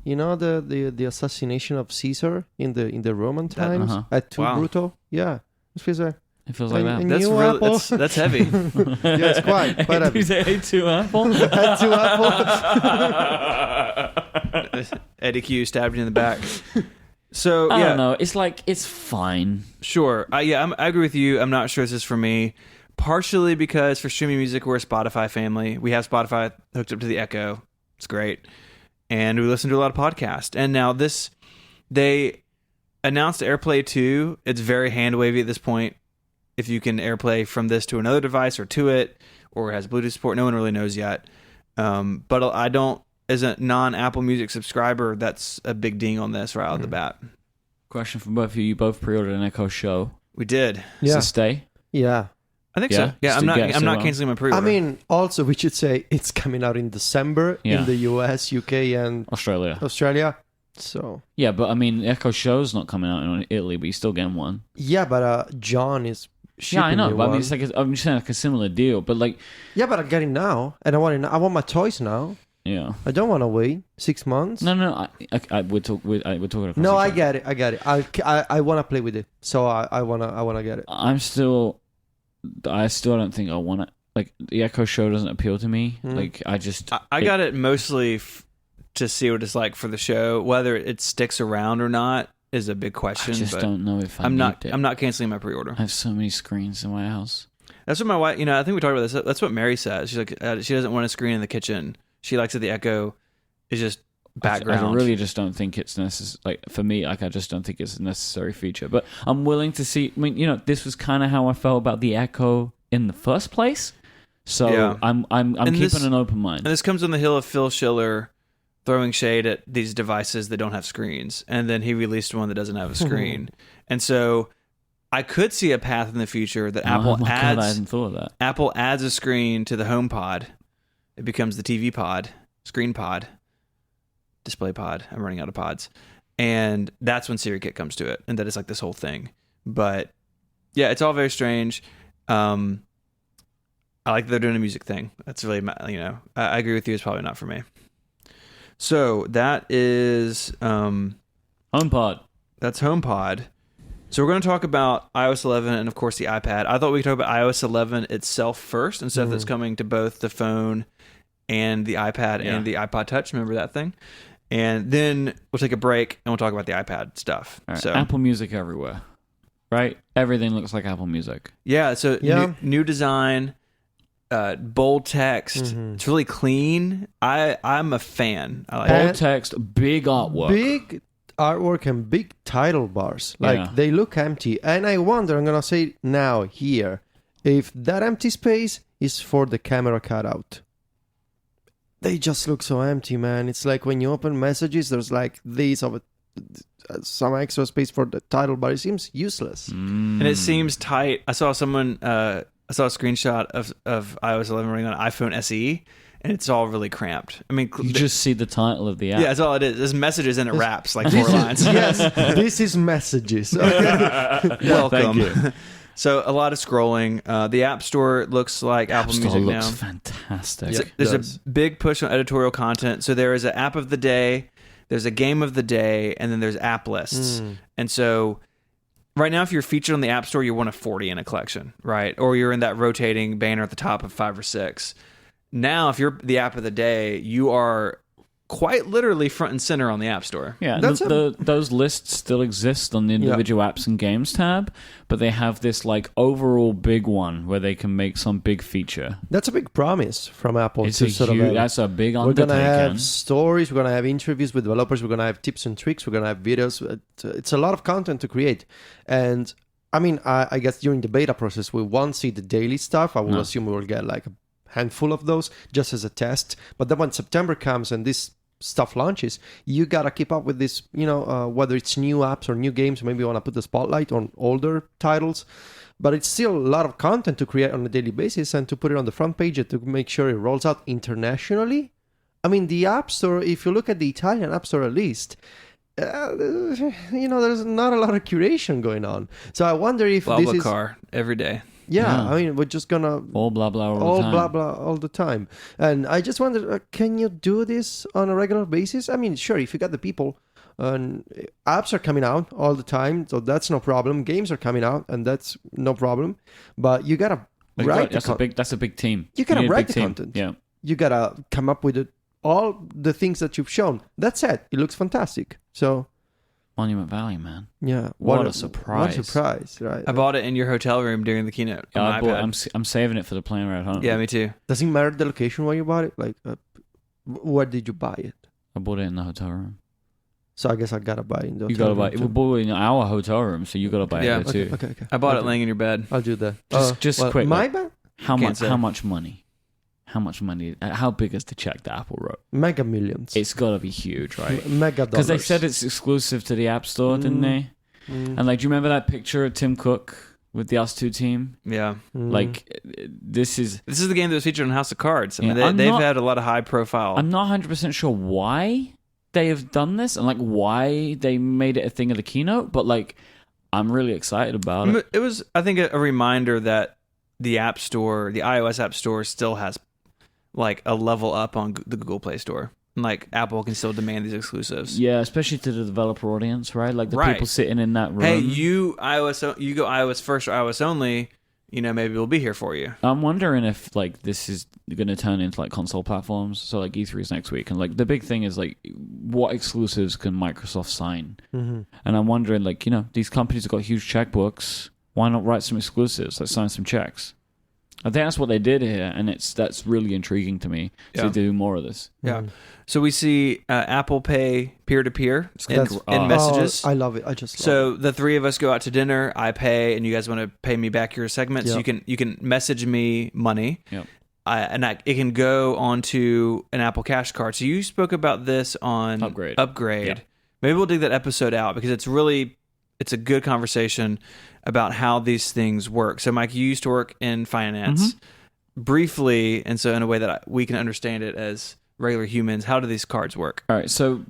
you know, the assassination of Caesar in the Roman times at too brutal. Yeah, it feels like. It feels like that. That's really that's heavy. Yeah, it's quite heavy. Did you say A2 Apple? A2 Apple. Eddie Q stabbed you in the back. So I don't know. It's like, it's fine. Sure. I agree with you. I'm not sure this is for me. Partially because for streaming music, we're a Spotify family. We have Spotify hooked up to the Echo. It's great. And we listen to a lot of podcasts. And now they announced AirPlay 2. It's very hand-wavy at this point. If you can AirPlay from this to another device or to it, or it has Bluetooth support, no one really knows yet. But I don't, as a non-Apple Music subscriber, that's a big ding on this right out of the bat. Question for both of you. You both pre-ordered an Echo Show. We did. Does it stay? Yeah. I think so. Yeah, I'm not canceling my pre-order. I mean, also we should say it's coming out in December in the US, UK, and Australia. So yeah, but I mean, Echo Show's not coming out in Italy, but you're still getting one. Yeah, but John is shipping. Yeah, I know. But I mean, it's like I'm just saying, like a similar deal. But like, yeah, but I get it now, and I want my toys now. Yeah, I don't want to wait 6 months. No. We're talking. No, I get it. I want to play with it, so I wanna get it. I still don't think I want it. Like, the Echo Show doesn't appeal to me. Like, I got it mostly to see what it's like for the show. Whether it sticks around or not is a big question. I just don't know if I'm not canceling my pre-order. I have so many screens in my house. That's what my wife. I think we talked about this. That's what Mary says. She's like, she doesn't want a screen in the kitchen. She likes that the Echo is just background. I really just don't think it's necessary. Like, for me, like, I just don't think it's a necessary feature. But I'm willing to see. I mean, this was kind of how I felt about the Echo in the first place. So yeah. I'm keeping an open mind. And this comes on the hill of Phil Schiller throwing shade at these devices that don't have screens, and then he released one that doesn't have a screen. And so I could see a path in the future that Apple adds. God, I hadn't thought of that. Apple adds a screen to the HomePod. It becomes the TV pod, screen pod, display pod. I'm running out of pods. And that's when SiriKit comes to it. And that is like this whole thing. But yeah, it's all very strange. I like that they're doing a music thing. That's really, I agree with you. It's probably not for me. So that is HomePod. That's HomePod. So we're going to talk about iOS 11 and, of course, the iPad. I thought we could talk about iOS 11 itself first and stuff that's coming to both the phone and the iPad and the iPod Touch. Remember that thing? And then we'll take a break and we'll talk about the iPad stuff. All right, So Apple Music everywhere, right? Everything looks like Apple Music. yeah, so Yeah. New design, bold text. It's really clean. I'm a fan. I like Bold it. text, big artwork. Big artwork and big title bars. Like Yeah. they look empty. And I wonder, I'm gonna say now here, if that empty space is for the camera cutout. They just look so empty, man. It's like when you open messages, there's like these of some extra space for the title bar. It seems useless. And it seems tight. I saw someone. I saw a screenshot of iOS 11 running on iPhone SE, and it's all really cramped. I mean, You just see the title of the app. yeah, that's all it is. There's messages and it wraps like 4 lines. Yes, this is messages. Welcome. Thank you. So a lot of scrolling. The App Store looks like Apple App Store Music looks now. fantastic. Yeah. There's does. a big push on editorial content. So there is an app of the day, there's a game of the day, and then there's app lists. And so right now, if you're featured on the App Store, you're one of 40 in a collection, right? Or you're in that rotating banner at the top of 5 or 6. Now, if you're the app of the day, you are quite literally front and center on the App Store. Yeah, That's those lists still exist on the individual apps and games tab, but they have this like overall big one where they can make some big feature. That's a big promise from Apple. It's to a sort of, huge, that's a big we're gonna undertaking. have stories. We're gonna have interviews with developers. We're gonna have tips and tricks. We're gonna have videos. It's a lot of content to create. And I mean, I guess during the beta process, we won't see the daily stuff. I will assume we will get like a handful of those just as a test. But then when September comes and this stuff launches, you gotta keep up with this. Whether it's new apps or new games. Maybe you want to put the spotlight on older titles. But it's still a lot of content to create on a daily basis and to put it on the front page to make sure it rolls out internationally. I mean, the App Store, if you look at the Italian App Store at least, there's not a lot of curation going on. So I wonder if this is... BlaBlaCar every day. Yeah, Yeah. I mean, we're just gonna... all blah blah all all the time. blah blah all the time. And I just wonder, can you do this on a regular basis? I mean, sure, if you got the people... And apps are coming out all the time, so that's no problem. Games are coming out, and that's no problem. But you gotta But write the that's a big team. You gotta need a write big the team. content. Yeah. You gotta come up with all the things that you've shown. That's it. It looks fantastic. So Monument Valley, man. yeah, What a surprise. What a surprise, right? I bought it in your hotel room during the keynote. Yeah, on I my bought, iPad. I'm saving it for the plane ride home. Yeah, me too. Does it matter the location where you bought it? Like, where did you buy it? I bought it in the hotel room. So I guess I gotta buy it in the You hotel gotta buy room it. too. We bought it in our hotel room, so you gotta buy Yeah. it there too. Okay. I bought I'll it laying in your bed. I'll do that. Just well, quick, My like- bad? How Can't much? say. How much money? How much money? How big is the check that Apple wrote? Mega millions. It's gotta be huge, right? Mega Because they dollars. said it's exclusive to the App Store, didn't they? And like, do you remember that picture of Tim Cook with the Us2 team? Yeah. Like, this is. This is the game that was featured on House of Cards. I mean, Yeah, I'm they've not- had a lot of high profile. I'm not 100% sure why they have done this and like why they made it a thing of the keynote, but like, I'm really excited about it. It was, I think, a reminder that the App Store, the iOS App Store, still has like a level up on the Google Play Store. And, like, Apple can still demand these exclusives. Yeah, especially to the developer audience, right? Like the Right. people sitting in that room. Hey, you go iOS first or iOS only. Maybe we'll be here for you. I'm wondering if like this is going to turn into like console platforms. So like E3 is next week, and like the big thing is like what exclusives can Microsoft sign? Mhm. And I'm wondering like these companies have got huge checkbooks. Why not write some exclusives? Let's sign some checks. I think that's what they did here, and that's really intriguing to me Yeah. to do more of this. Yeah. So we see Apple Pay peer-to-peer in That's- messages. Oh, I love it. I just love So the three of us go out to dinner. I pay, and you guys want to pay me back your segments. Yep. You can message me money, Yep. it can go onto an Apple Cash card. So you spoke about this on Upgrade. Upgrade. Yeah. Maybe we'll dig that episode out because it's a good conversation about how these things work. So Mike, you used to work in finance briefly, and so in a way that we can understand it as regular humans. How do these cards work? All right. So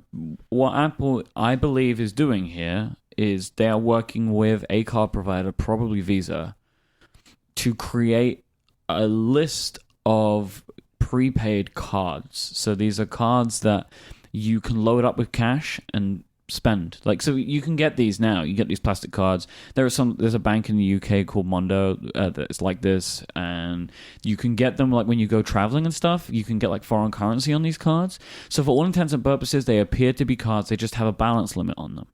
what Apple, I believe, is doing here is they are working with a card provider, probably Visa, to create a list of prepaid cards. So these are cards that you can load up with cash and spend. Like, so you can get these now. You get these plastic cards. There's a bank in the UK called Mondo that's like this, and you can get them like when you go traveling and stuff. You can get like foreign currency on these cards. So for all intents and purposes, they appear to be cards. They just have a balance limit on them.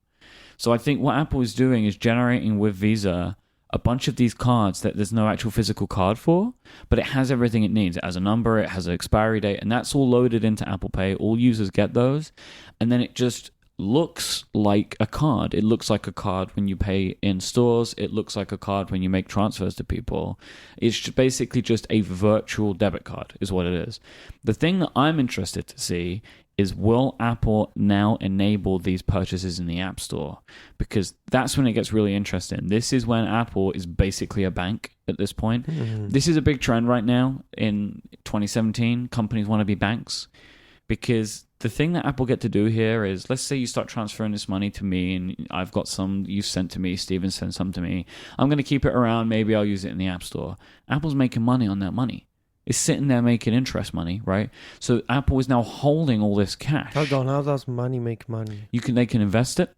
So I think what Apple is doing is generating with Visa a bunch of these cards that there's no actual physical card for, but it has everything it needs. It has a number, it has an expiry date, and that's all loaded into Apple Pay. All users get those, and then it just looks like a card. It looks like a card when you pay in stores. It looks like a card when you make transfers to people. It's basically just a virtual debit card is what it is. The thing that I'm interested to see is, will Apple now enable these purchases in the App Store? Because that's when it gets really interesting. This is when Apple is basically a bank at this point. This is a big trend right now in 2017. Companies want to be banks, because the thing that Apple get to do here is, let's say you start transferring this money to me, and I've got some you sent to me, Steven sent some to me. I'm going to keep it around. Maybe I'll use it in the App Store. Apple's making money on that money. It's sitting there making interest money, right? So Apple is now holding all this cash. Hold on, how does money make money? They can invest it,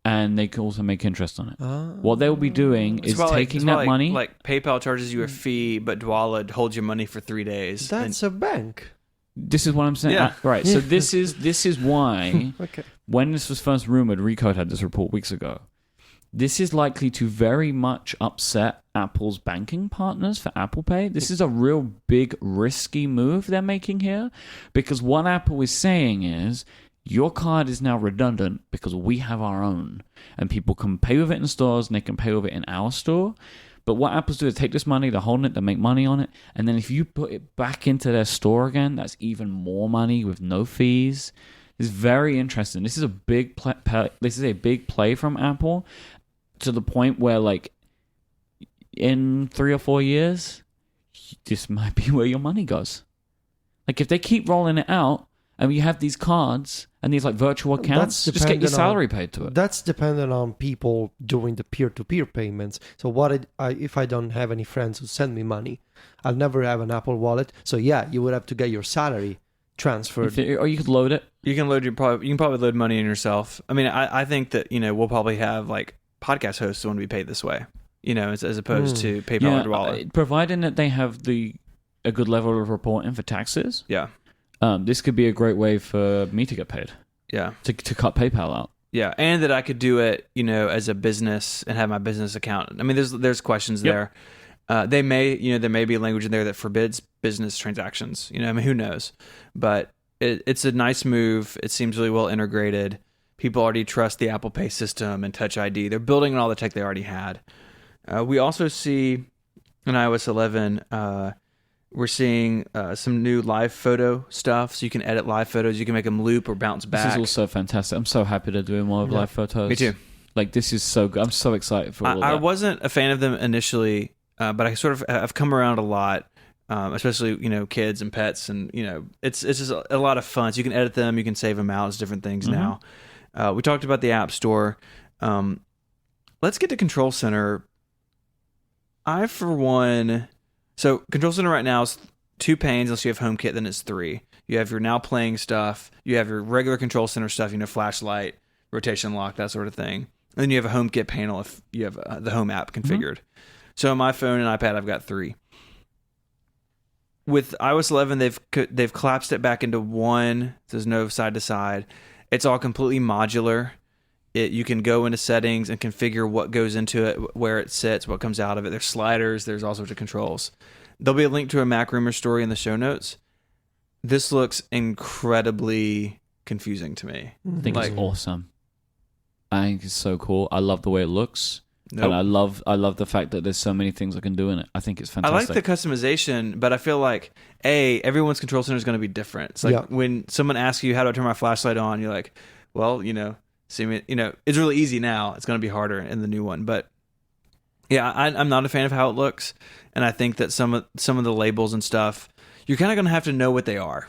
and they can also make interest on it. What they'll be doing is taking that money. Like PayPal charges you a fee, but Dwala holds your money for 3 days. That's a bank. This is what I'm saying. Yeah. Right. So this is why Okay. when this was first rumored, Recode had this report weeks ago. This is likely to very much upset Apple's banking partners for Apple Pay. This is a real big, risky move they're making here, because what Apple is saying is, your card is now redundant because we have our own, and people can pay with it in stores and they can pay with it in our store. But what Apple's do is take this money, they're holding it, they make money on it, and then if you put it back into their store again, that's even more money with no fees. It's very interesting. This is a big play from Apple, to the point where, like, in 3 or 4 years, this might be where your money goes. Like, if they keep rolling it out, and you have these cards and these like virtual accounts, just get your salary paid to it. That's dependent on people doing the peer-to-peer payments. So if I don't have any friends who send me money, I'll never have an Apple Wallet. So yeah, you would have to get your salary transferred, or you could load it. You can probably load money in yourself. I mean, I think that we'll probably have like podcast hosts who want to be paid this way, as opposed to PayPal or Dwala. Providing that they have a good level of reporting for taxes. Yeah. This could be a great way for me to get paid. Yeah. To cut PayPal out. Yeah, and that I could do it, as a business and have my business account. I mean, there's questions there. There may be language in there that forbids business transactions. I mean, who knows? But it's a nice move. It seems really well integrated. People already trust the Apple Pay system and Touch ID. They're building on all the tech they already had. We also see in iOS 11. We're seeing some new live photo stuff, so you can edit live photos. You can make them loop or bounce back. This is also fantastic. I'm so happy to do more of live photos. Me too. Like, this is so good. I'm so excited for all of that. I wasn't a fan of them initially, but I've come around a lot, especially kids and pets, and it's just a lot of fun. So you can edit them, you can save them out as different things now. We talked about the App Store. Let's get to Control Center. For one. So Control Center right now is 2 panes, unless you have HomeKit, then it's 3. You have your now playing stuff. You have your regular Control Center stuff, flashlight, rotation lock, that sort of thing. And then you have a HomeKit panel if you have the Home app configured. So on my phone and iPad, I've got 3. With iOS 11, they've collapsed it back into 1. There's no side to side. It's all completely modular. You can go into settings and configure what goes into it, where it sits, what comes out of it. There's sliders. There's all sorts of controls. There'll be a link to a Mac Rumor story in the show notes. This looks incredibly confusing to me. I think it's awesome. I think it's so cool. I love the way it looks. And I love the fact that there's so many things I can do in it. I think it's fantastic. I like the customization, but I feel like, everyone's Control Center is going to be different. It's like when someone asks you, how do I turn my flashlight on? You're like, well, see me, it's really easy now. It's going to be harder in the new one, but yeah, I'm not a fan of how it looks, and I think that some of the labels and stuff, you're kind of going to have to know what they are,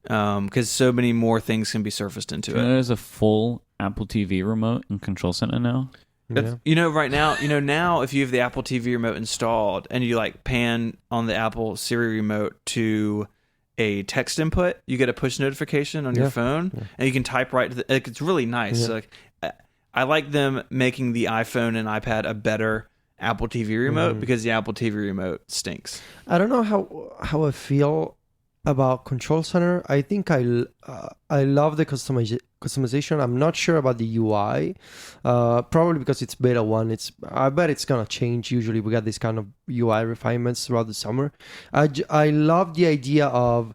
because so many more things can be surfaced into it. There's a full Apple TV remote in Control Center now. Yeah. Right now, now if you have the Apple TV remote installed and you like pan on the Apple Siri remote to a text input. You get a push notification on your phone, and you can type right to it's really nice. Like, I like them making the iPhone and iPad a better Apple TV remote because the Apple TV remote stinks. I don't know how I feel about Control Center. I think I love the customization. I'm not sure about the UI, probably because it's beta 1. I bet it's gonna change. Usually we got this kind of UI refinements throughout the summer. I love the idea of,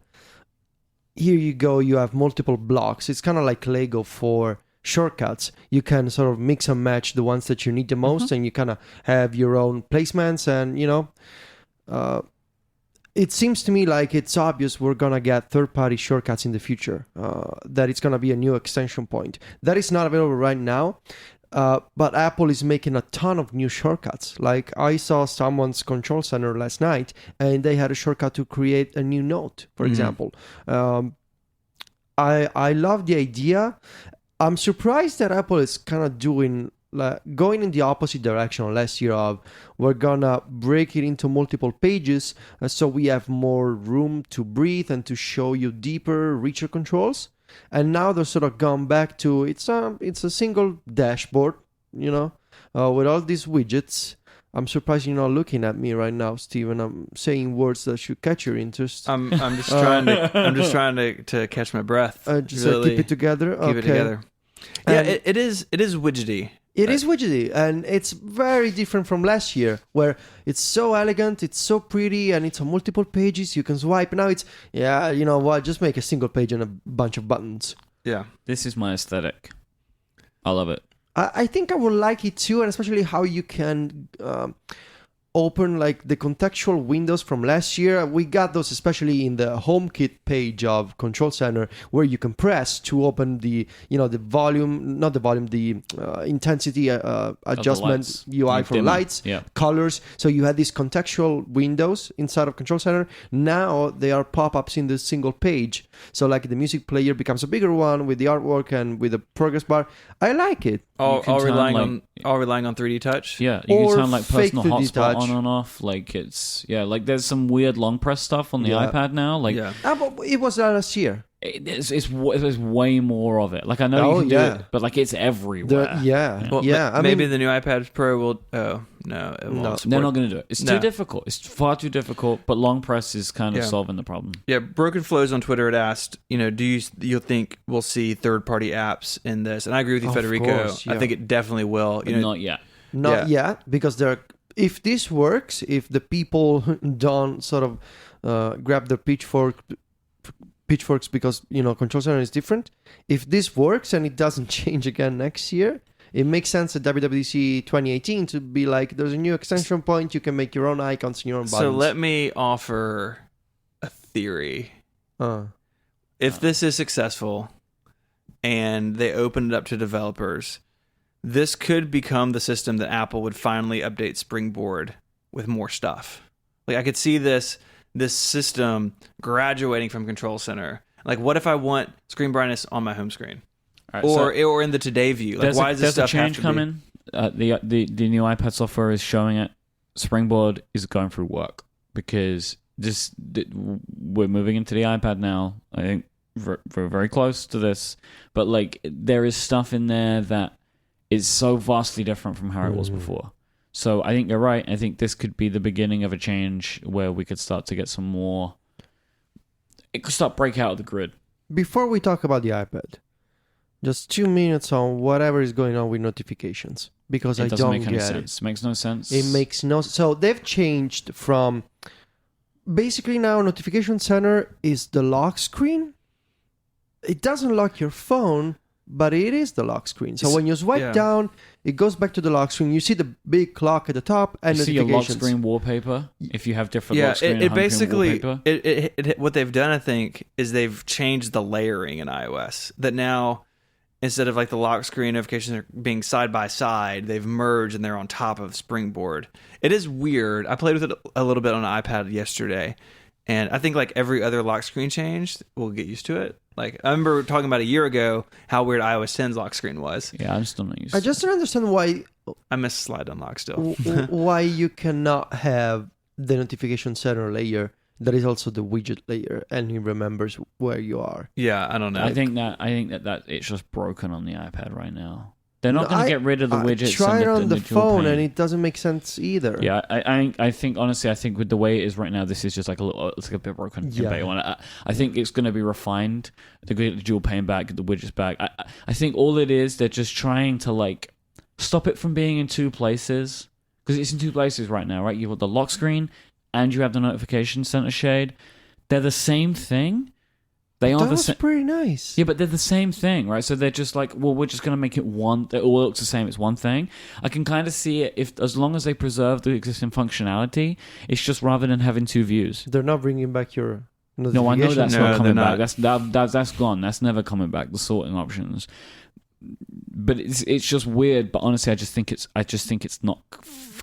here you go, you have multiple blocks. It's kind of like Lego for shortcuts. You can sort of mix and match the ones that you need the most, and you kind of have your own placements, and it seems to me like it's obvious we're going to get third-party shortcuts in the future, that it's going to be a new extension point. That is not available right now, but Apple is making a ton of new shortcuts. Like, I saw someone's Control Center last night, and they had a shortcut to create a new note, for example. I love the idea. I'm surprised that Apple is kind of going in the opposite direction last year of, we're gonna break it into multiple pages so we have more room to breathe and to show you deeper, richer controls. And now they're sort of gone back to, it's a single dashboard, with all these widgets. I'm surprised you're not looking at me right now, Steven. I'm saying words that should catch your interest. I'm just trying to catch my breath. Just really keep it together. Keep it together. Yeah, it is widgety. It is widgety, and it's very different from last year, where it's so elegant, it's so pretty, and it's on multiple pages. You can swipe. Now it's, you know what, just make a single page and a bunch of buttons. Yeah. This is my aesthetic. I love it. I think I would like it too, and especially how you can open like the contextual windows from last year. We got those especially in the HomeKit page of Control Center, where you can press to open the intensity adjustment UI for lights, colors. So you had these contextual windows inside of Control Center. Now they are pop-ups in the single page. So like the music player becomes a bigger one with the artwork and with the progress bar. I like it. All relying on 3D touch. Yeah, you can turn like personal 3D hotspot touch on and off. Like it's like there's some weird long press stuff on the iPad now. Like but it was last year. There's way more of it. Like I know you can do it, but like it's everywhere. I maybe mean, the new iPad Pro will. Oh no, it won't support. They're not going to do it. It's too difficult. It's far too difficult. But long press is kind of solving the problem. Yeah, Broken Flows on Twitter had asked, do you think we'll see third-party apps in this? And I agree with you, Federico. Course, I think it definitely will. Not yet. Not yet, because if this works, if the people don't sort of grab their pitchforks because Control Center is different. If this works and it doesn't change again next year, it makes sense at WWDC 2018 to be like, there's a new extension point, you can make your own icons and your own buttons. So let me offer a theory. If this is successful and they open it up to developers, this could become the system that Apple would finally update Springboard with more stuff. Like I could see this system graduating from Control Center. Like, what if I want screen brightness on my home screen, or in the Today view? Like, why does this stuff have to coming? The new iPad software is showing it. Springboard is going through work because we're moving into the iPad now. I think we're very close to this, but like there is stuff in there that is so vastly different from how it was before. So I think you're right. I think this could be the beginning of a change where we could start to get some more. It could start break out of the grid. Before we talk about the iPad, just 2 minutes on whatever is going on with notifications, because I don't make any get sense. It makes no sense. It makes no. So they've changed from basically now Notification Center is the lock screen. It doesn't lock your phone, but it is the lock screen. So when you swipe down, it goes back to the lock screen. You see the big clock at the top and you see your lock screen wallpaper. If you have different lock screen and home screen wallpaper. What they've done, I think, is they've changed the layering in iOS. That now, instead of like the lock screen notifications are being side by side, they've merged and they're on top of Springboard. It is weird. I played with it a little bit on an iPad yesterday, and I think like every other lock screen change, we'll get used to it. Like, I remember talking about a year ago how weird iOS 10's lock screen was. Yeah, I'm still not used to it. I just don't understand why... I miss slide unlock still. Why you cannot have the Notification Center layer there is also the widget layer, and he remembers where you are. Yeah, I don't know. I think that it's just broken on the iPad right now. They're not going to get rid of the widgets. Try it on the dual phone, pane. and it doesn't make sense either. Yeah, I think honestly, I think with the way it is right now, this is just like it's like a bit broken. Yeah. I think it's going to be refined. They're going to get the dual pane back, get the widgets back. I think all it is, they're just trying to like stop it from being in two places, because it's in two places right now, right? You have the lock screen and you have the notification center shade. They're the same thing. They are That's pretty nice. Yeah, but they're the same thing, right? So they're just like, well, we're just going to make it one. It all looks the same. It's one thing. I can kind of see it as long as they preserve the existing functionality. It's just rather than having two views. They're not bringing back your notifications. No, I know that's No, not coming they're back. not. That's gone. That's never coming back. The sorting options. But it's just weird. But honestly, I just think it's not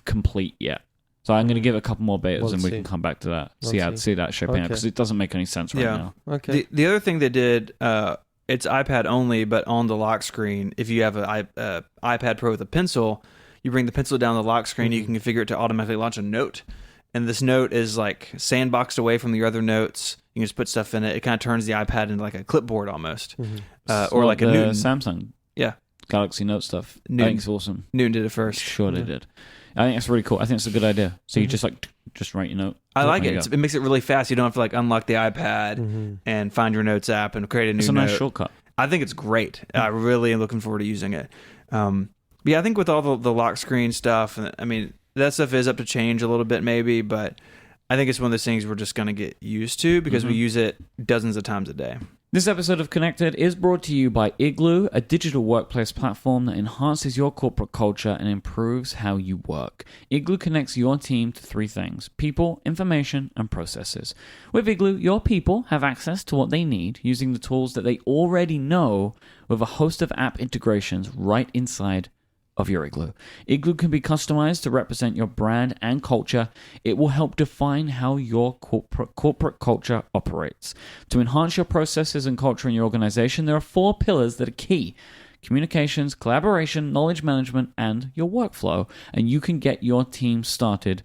complete yet. So I'm going to give it a couple more betas, and we can come back to that. See that shaping out, because it doesn't make any sense right now. Okay. The other thing they did, it's iPad only, but on the lock screen, if you have an iPad Pro with a pencil, you bring the pencil down the lock screen, you can configure it to automatically launch a note. And this note is like sandboxed away from your other notes. You can just put stuff in it. It kind of turns the iPad into like a clipboard almost. Or like a Newton. Samsung Galaxy Note stuff. I think it's awesome. Newton did it first. Sure they did. I think it's really cool. I think it's a good idea. So you just write your note. I like it. It makes it really fast. You don't have to like unlock the iPad and find your notes app and create a new note. It's a nice shortcut. I think it's great. I really am looking forward to using it. Yeah, I think with all the lock screen stuff, I mean, that stuff is up to change a little bit maybe, but I think it's one of those things we're just going to get used to because we use it dozens of times a day. This episode of Connected is brought to you by Igloo, a digital workplace platform that enhances your corporate culture and improves how you work. Igloo connects your team to three things: people, information, and processes. With Igloo, your people have access to what they need using the tools that they already know with a host of app integrations right inside of your Igloo. Igloo can be customized to represent your brand and culture. It will help define how your corporate culture operates. To enhance your processes and culture in your organization, there are 4 pillars that are key: communications, collaboration, knowledge management, and your workflow. And you can get your team started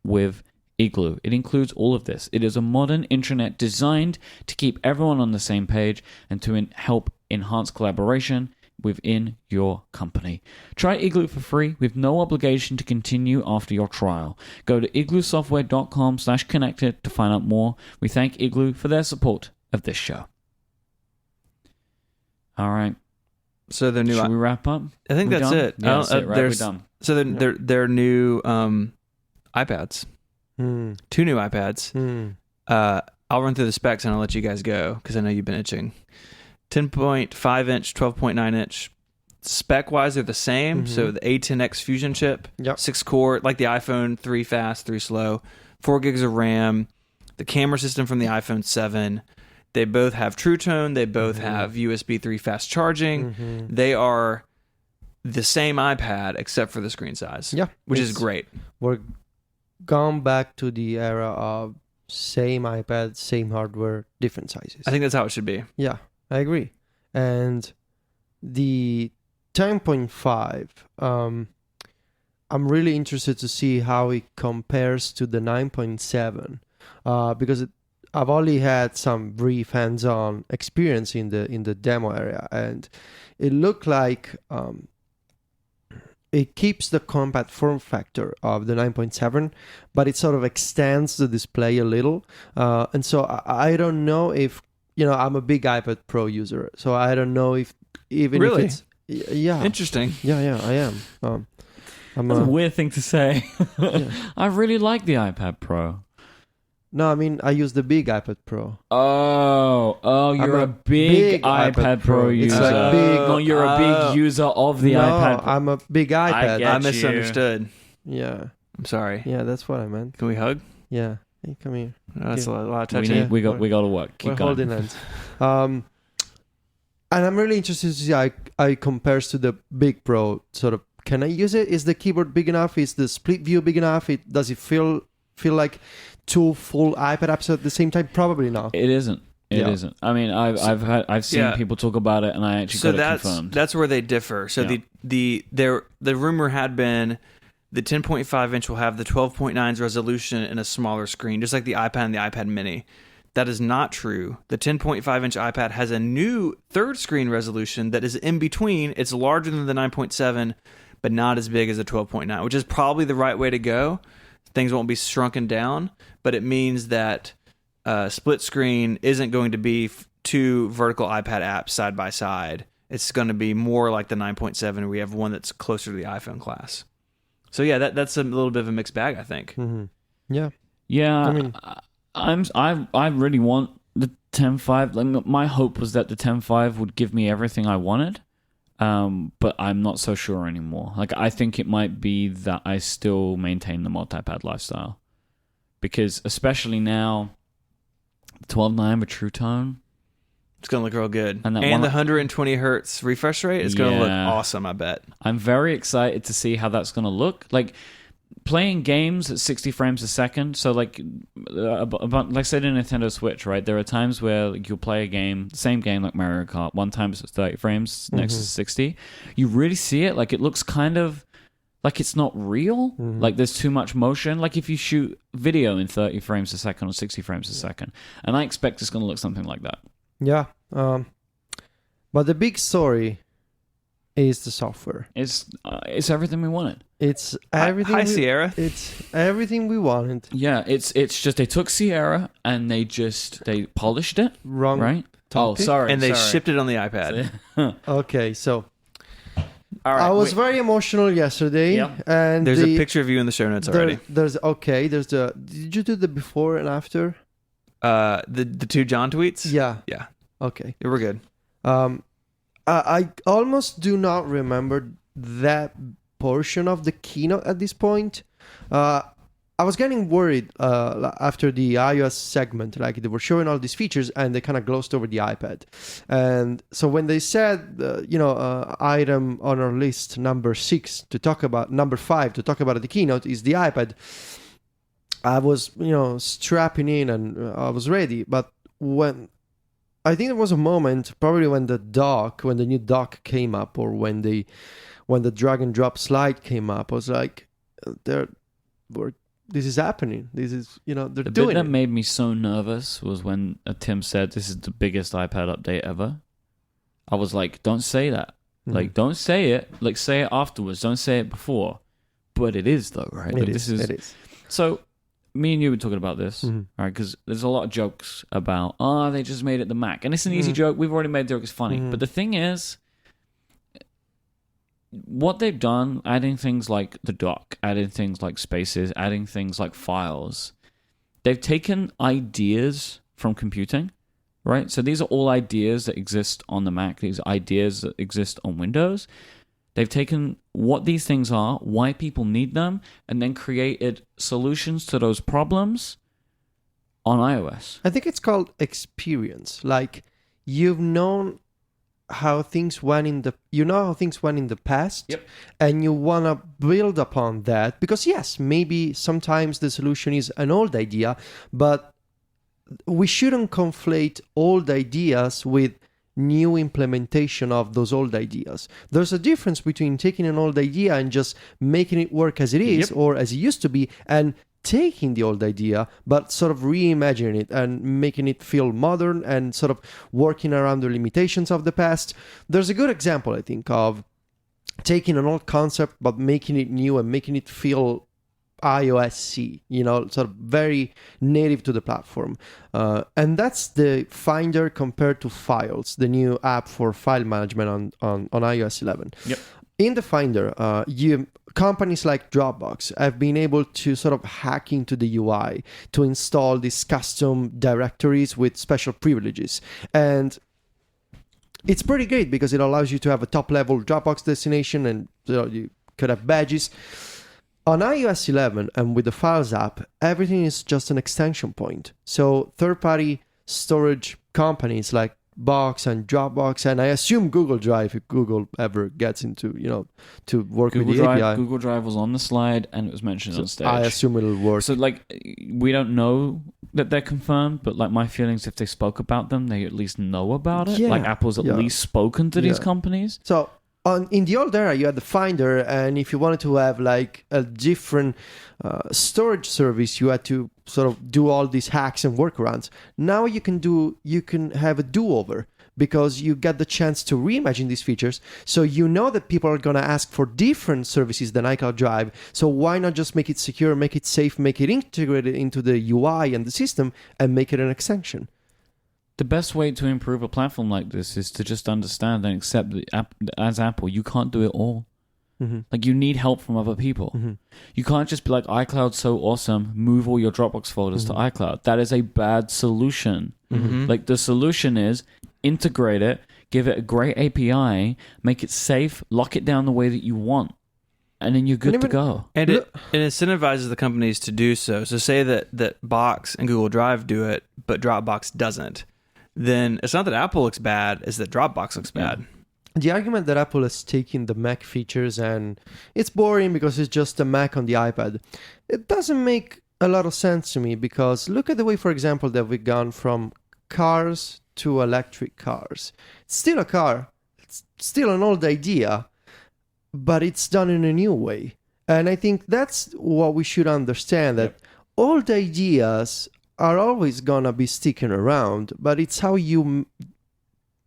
with Igloo. It includes all of this. It is a modern intranet designed to keep everyone on the same page and to help enhance collaboration within your company. Try Igloo for free with no obligation to continue after your trial. Go to igloosoftware.com/connected to find out more. We thank Igloo for their support of this show. All right. So the new. Should we wrap up? I think that's it. Yeah, that's it, right? We're done. So they're new iPads. 2 new iPads. I'll run through the specs and I'll let you guys go because I know you've been itching. 10.5 inch, 12.9 inch. Spec wise, they're the same. So the A10X Fusion chip, 6 core, like the iPhone, 3 fast, 3 slow, 4 gigs of RAM. The camera system from the iPhone 7. They both have True Tone. They both have USB 3 fast charging. They are the same iPad except for the screen size. Yeah, which is great. We're gone back to the era of same iPad, same hardware, different sizes. I think that's how it should be. Yeah, I agree. And the 10.5, I'm really interested to see how it compares to the 9.7 because I've only had some brief hands-on experience in the demo area, and it looked like it keeps the compact form factor of the 9.7, but it sort of extends the display a little. And so I don't know if, I'm a big iPad Pro user, so I don't know if even really? if it's... Yeah. Interesting. Yeah, I am. That's a weird thing to say. Yeah. I really like the iPad Pro. No, I mean, I use the big iPad Pro. Oh, you're a big iPad Pro user. It's like big. No, you're a big user of the iPad Pro. I'm a big iPad. I misunderstood. Yeah. I'm sorry. Yeah, that's what I meant. Can we hug? Yeah. Hey, come here. No, that's a lot of touching. We got to work. Keep We're going. holding hands. And I'm really interested to see how it compares to the Big Pro. Sort of, can I use it? Is the keyboard big enough? Is the split view big enough? Does it feel like 2 full iPad apps at the same time? Probably not. It isn't. It isn't. I mean, I've seen people talk about it, and I actually got it confirmed. That's where they differ. So the rumor had been the 10.5 inch will have the 12.9's resolution and a smaller screen, just like the iPad and the iPad mini. That is not true. The 10.5 inch iPad has a new third screen resolution that is in between. It's larger than the 9.7, but not as big as the 12.9, which is probably the right way to go. Things won't be shrunken down, but it means that split screen isn't going to be two vertical iPad apps side by side. It's going to be more like the 9.7, where we have one that's closer to the iPhone class. So yeah, that's a little bit of a mixed bag, I think. Mm-hmm. Yeah. Yeah, I really want the 10.5. Like, my hope was that the 10.5 would give me everything I wanted, but I'm not so sure anymore. Like, I think it might be that I still maintain the multi-pad lifestyle, because especially now, 12.9 with True Tone. It's going to look real good. And the 120 hertz refresh rate is going to look awesome, I bet. I'm very excited to see how that's going to look. Like, playing games at 60 frames a second. So, like I said in Nintendo Switch, right? There are times where you'll play a game, same game like Mario Kart, one time it's 30 frames, next is 60. You really see it. Like, it looks kind of like it's not real. Like, there's too much motion. Like, if you shoot video in 30 frames a second or 60 frames a second. And I expect it's going to look something like that. Yeah, but the big story is the software. It's everything we wanted. It's everything. Hi, Sierra. It's everything we wanted. Yeah, it's just they took Sierra and they polished it. Wrong. Right? Topic. Oh, sorry. And they shipped it on the iPad. Okay, so All right, I was very emotional yesterday. Yep. And there's a picture of you in the show notes already. There's the. Did you do the before and after? The two John tweets? Yeah. Yeah. Okay. Yeah, we're good. I almost do not remember that portion of the keynote at this point. I was getting worried after the iOS segment, like they were showing all these features and they kind of glossed over the iPad. And so when they said, item on our list number 5 to talk about at the keynote is the iPad, I was, strapping in and I was ready. But I think there was a moment, probably when the new dock came up, or when the drag and drop slide came up, I was like, this is happening. This is, they're doing it. The bit that made me so nervous was when Tim said this is the biggest iPad update ever. I was like, don't say that. Mm-hmm. Like, don't say it. Like, say it afterwards. Don't say it before. But it is, though, right? It is. So, me and you were talking about this, mm-hmm. right? Because there's a lot of jokes about, they just made it the Mac. And it's an easy joke. We've already made the joke. It's funny. But the thing is, what they've done, adding things like the dock, adding things like spaces, adding things like files, they've taken ideas from computing, right? So these are all ideas that exist on the Mac. These are ideas that exist on Windows. They've taken what these things are, why people need them, and then created solutions to those problems on iOS. I think it's called experience. Like, you've known how things went in the past. Yep. And you want to build upon that, because yes, maybe sometimes the solution is an old idea, but we shouldn't conflate old ideas with new implementation of those old ideas. There's a difference between taking an old idea and just making it work as it is, or as it used to be, and taking the old idea but sort of reimagining it and making it feel modern and sort of working around the limitations of the past. There's a good example, I think, of taking an old concept but making it new and making it feel iOS-y, sort of very native to the platform. And that's the Finder compared to Files, the new app for file management on iOS 11. Yep. In the Finder, companies like Dropbox have been able to sort of hack into the UI to install these custom directories with special privileges. And it's pretty great because it allows you to have a top-level Dropbox destination, and you could have badges. On iOS 11 and with the Files app, everything is just an extension point. So third-party storage companies like Box and Dropbox, and I assume Google Drive, if Google ever gets into, to work with the API. Google Drive was on the slide and it was mentioned on stage. I assume it'll work. So, we don't know that they're confirmed, but, my feelings, if they spoke about them, they at least know about it. Yeah. Apple's at least spoken to these companies. So, in the old era, you had the Finder, and if you wanted to have like a different storage service, you had to sort of do all these hacks and workarounds. Now you can have a do-over because you get the chance to reimagine these features. So you know that people are going to ask for different services than iCloud Drive. So why not just make it secure, make it safe, make it integrated into the UI and the system, and make it an extension? The best way to improve a platform like this is to just understand and accept that as Apple, you can't do it all. Mm-hmm. Like, you need help from other people. Mm-hmm. You can't just be like, iCloud's so awesome, move all your Dropbox folders to iCloud. That is a bad solution. Mm-hmm. Like, the solution is integrate it, give it a great API, make it safe, lock it down the way that you want, and then you're good to go. And it incentivizes the companies to do so. So say that Box and Google Drive do it, but Dropbox doesn't. Then it's not that Apple looks bad, it's that Dropbox looks bad. The argument that Apple is taking the Mac features and it's boring because it's just a Mac on the iPad, it doesn't make a lot of sense to me, because look at the way, for example, that we've gone from cars to electric cars. It's still a car, it's still an old idea, but it's done in a new way. And I think that's what we should understand, that old ideas are always gonna be sticking around, but it's how you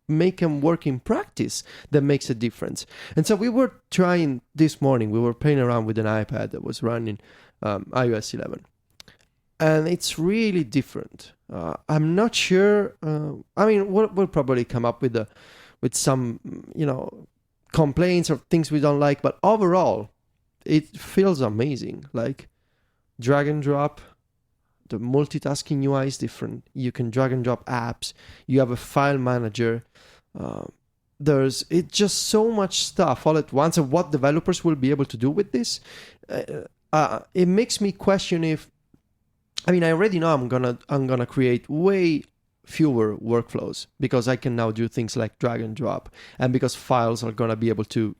make them work in practice that makes a difference. And so we were trying this morning, we were playing around with an iPad that was running iOS 11. And it's really different. I'm not sure. I mean, we'll probably come up with some, complaints or things we don't like. But overall, it feels amazing. Like drag and drop. The multitasking UI is different. You can drag and drop apps. You have a file manager. There's just so much stuff all at once. And what developers will be able to do with this, it makes me question if. I mean, I already know I'm gonna create way fewer workflows because I can now do things like drag and drop, and because files are gonna be able to,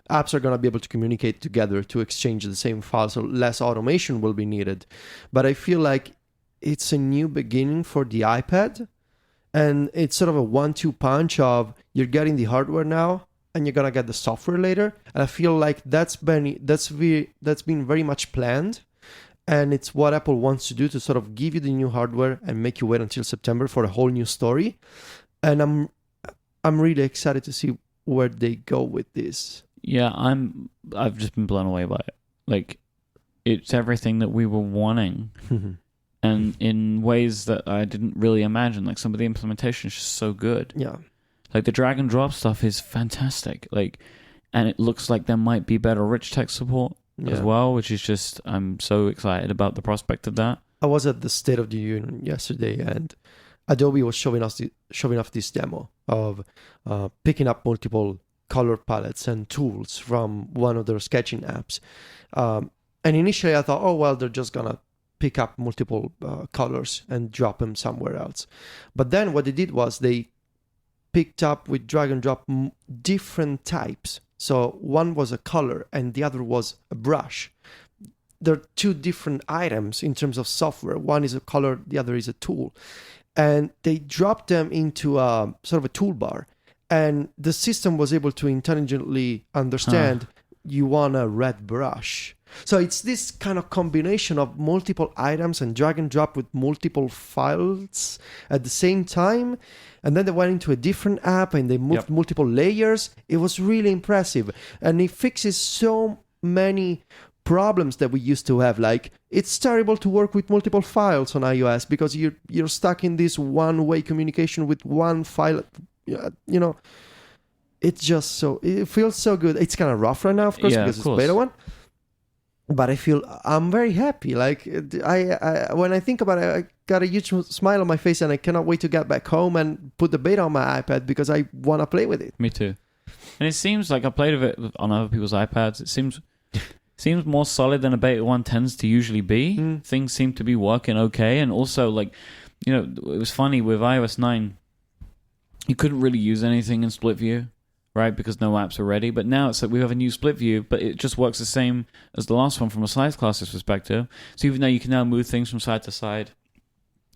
apps are gonna be able to communicate together to exchange the same file, so less automation will be needed. But I feel like it's a new beginning for the iPad, and it's sort of a 1-2 punch of you're getting the hardware now and you're gonna get the software later. And I feel like that's been very much planned. And it's what Apple wants to do, to sort of give you the new hardware and make you wait until September for a whole new story. And I'm really excited to see where they go with this. Yeah, I've just been blown away by it. Like, it's everything that we were wanting, and in ways that I didn't really imagine. Like, some of the implementation is just so good. Yeah, like the drag and drop stuff is fantastic. Like, and it looks like there might be better rich text support as well, which is just, I'm so excited about the prospect of that. I was at the State of the Union yesterday, and Adobe was showing off this demo of picking up multiple color palettes and tools from one of their sketching apps. And initially I thought, oh, well, they're just gonna pick up multiple colors and drop them somewhere else. But then what they did was they picked up with drag and drop different types. So one was a color and the other was a brush. There are two different items in terms of software. One is a color, the other is a tool. And they dropped them into a sort of a toolbar. And the system was able to intelligently understand you want a red brush. So it's this kind of combination of multiple items and drag and drop with multiple files at the same time. And then they went into a different app and they moved multiple layers. It was really impressive. And it fixes so many problems that we used to have. Like, it's terrible to work with multiple files on iOS because you're stuck in this one-way communication with one file. It's just it feels so good. It's kind of rough right now, of course, because it's beta one. But I'm very happy. Like, I when I think about it, I got a huge smile on my face, and I cannot wait to get back home and put the beta on my iPad because I want to play with it. Me too. And it seems like I played with it on other people's iPads. It seems more solid than a beta 1 tends to usually be. Things seem to be working okay. And also, like, it was funny with iOS 9, you couldn't really use anything in split view, right? Because no apps are ready. But now it's like we have a new split view, but it just works the same as the last one from a size classes perspective. So even though you can now move things from side to side,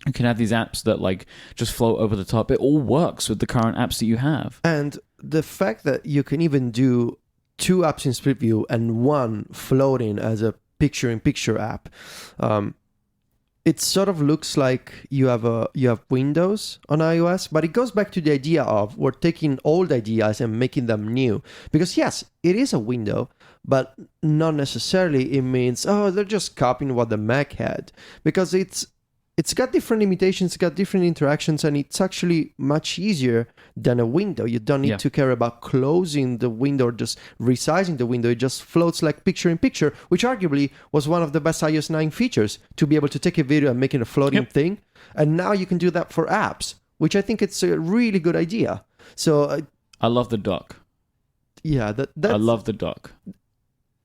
you can have these apps that like just float over the top. It all works with the current apps that you have. And the fact that you can even do 2 apps in split view and one floating as a picture-in-picture app, it sort of looks like you have Windows on iOS, but it goes back to the idea of we're taking old ideas and making them new. Because yes, it is a window, but not necessarily it means, oh, they're just copying what the Mac had. Because it's got different limitations, it's got different interactions, and it's actually much easier than a window. You don't need to care about closing the window or just resizing the window. It just floats like picture-in-picture, which arguably was one of the best iOS 9 features, to be able to take a video and make it a floating thing. And now you can do that for apps, which I think it's a really good idea. So I love the dock. Yeah, I love the dock.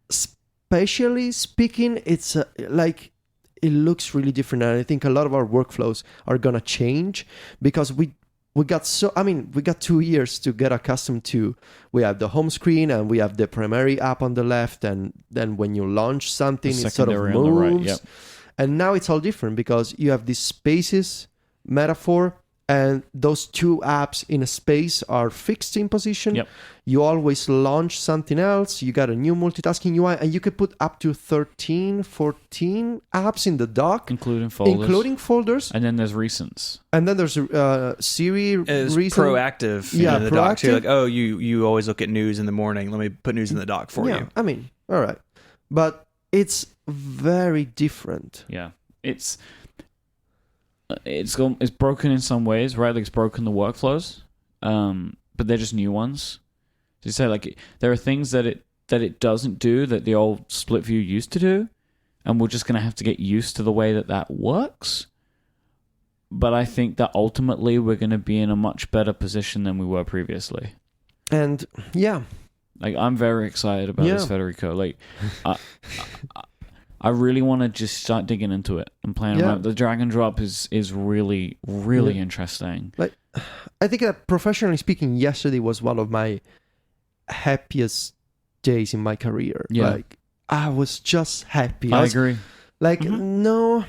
Spatially speaking, it's like... it looks really different, and I think a lot of our workflows are gonna change because we got 2 years to get accustomed to. We have the home screen and we have the primary app on the left, and then when you launch something, it sort of moves. On the right. And now it's all different because you have this spaces metaphor, and those 2 apps in a space are fixed in position. Yep. You always launch something else. You got a new multitasking UI, and you could put up to 13, 14 apps in the dock. Including folders. And then there's recents. And then there's Siri It's recent. proactive. Yeah, in the dock too. proactive. Like, oh, you always look at news in the morning. Let me put news in the dock for you. I mean, all right. But it's very different. Yeah. It's broken in some ways, right? Like it's broken the workflows, but they're just new ones. To say like there are things that it doesn't do that the old split view used to do, and we're just gonna have to get used to the way that works. But I think that ultimately we're gonna be in a much better position than we were previously. And yeah, like I'm very excited about this, Federico. Like, I really want to just start digging into it and playing around. The drag and drop is really, really interesting. Like, I think that professionally speaking, yesterday was one of my happiest days in my career. Yeah. Like, I was just happy. I agree. Like, no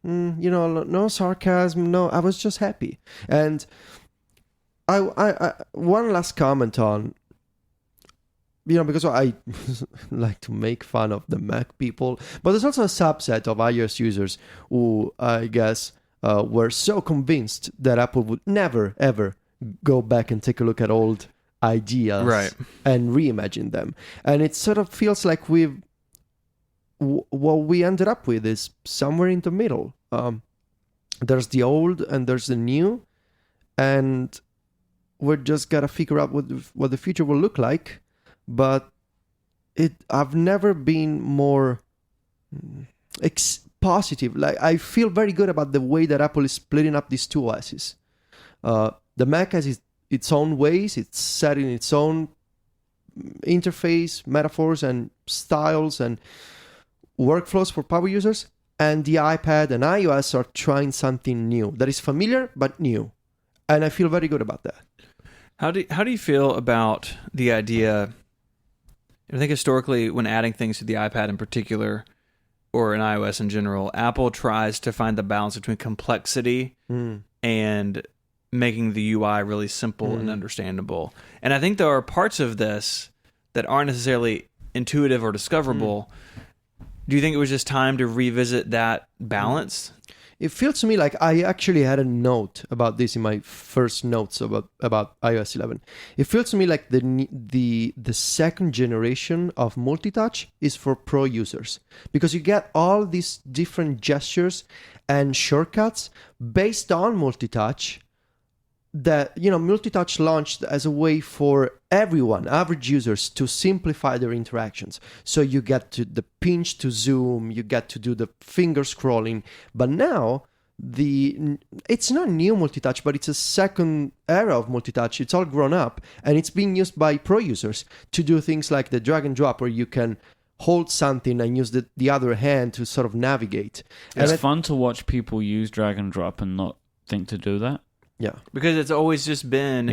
sarcasm. No, I was just happy. And I one last comment on, because I like to make fun of the Mac people, but there's also a subset of iOS users who I guess were so convinced that Apple would never, ever go back and take a look at old ideas and reimagine them. And it sort of feels like what we ended up with is somewhere in the middle. There's the old and there's the new, and we're just got to figure out what the future will look like. But I've never been more positive. Like, I feel very good about the way that Apple is splitting up these 2 OSs. The Mac has its own ways. It's set in its own interface, metaphors, and styles and workflows for power users. And the iPad and iOS are trying something new that is familiar but new. And I feel very good about that. How do you feel about the idea? I think historically, when adding things to the iPad in particular, or in iOS in general, Apple tries to find the balance between complexity and making the UI really simple and understandable. And I think there are parts of this that aren't necessarily intuitive or discoverable. Do you think it was just time to revisit that balance? It feels to me like I actually had a note about this in my first notes about iOS 11. It feels to me like the second generation of multitouch is for pro users, because you get all these different gestures and shortcuts based on multitouch. That, multitouch launched as a way for everyone, average users, to simplify their interactions. So you get to the pinch to zoom, you get to do the finger scrolling. But now, it's not new multitouch, but it's a second era of multitouch. It's all grown up, and it's being used by pro users to do things like the drag and drop, where you can hold something and use the other hand to sort of navigate. It's fun to watch people use drag and drop and not think to do that. Yeah, because it's always just been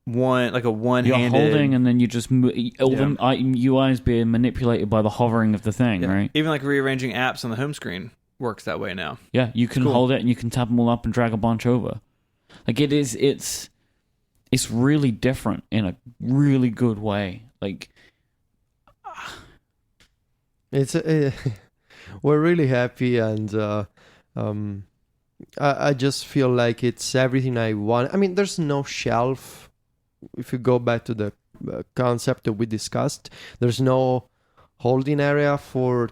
one-handed. You're holding, and then you just all the UI is being manipulated by the hovering of the thing, right? Even like rearranging apps on the home screen works that way now. Yeah, you can hold it and you can tap them all up and drag a bunch over. Like it's it's really different in a really good way. Like, It's we're really happy, and I just feel like it's everything I want. I mean, there's no shelf. If you go back to the concept that we discussed, there's no holding area for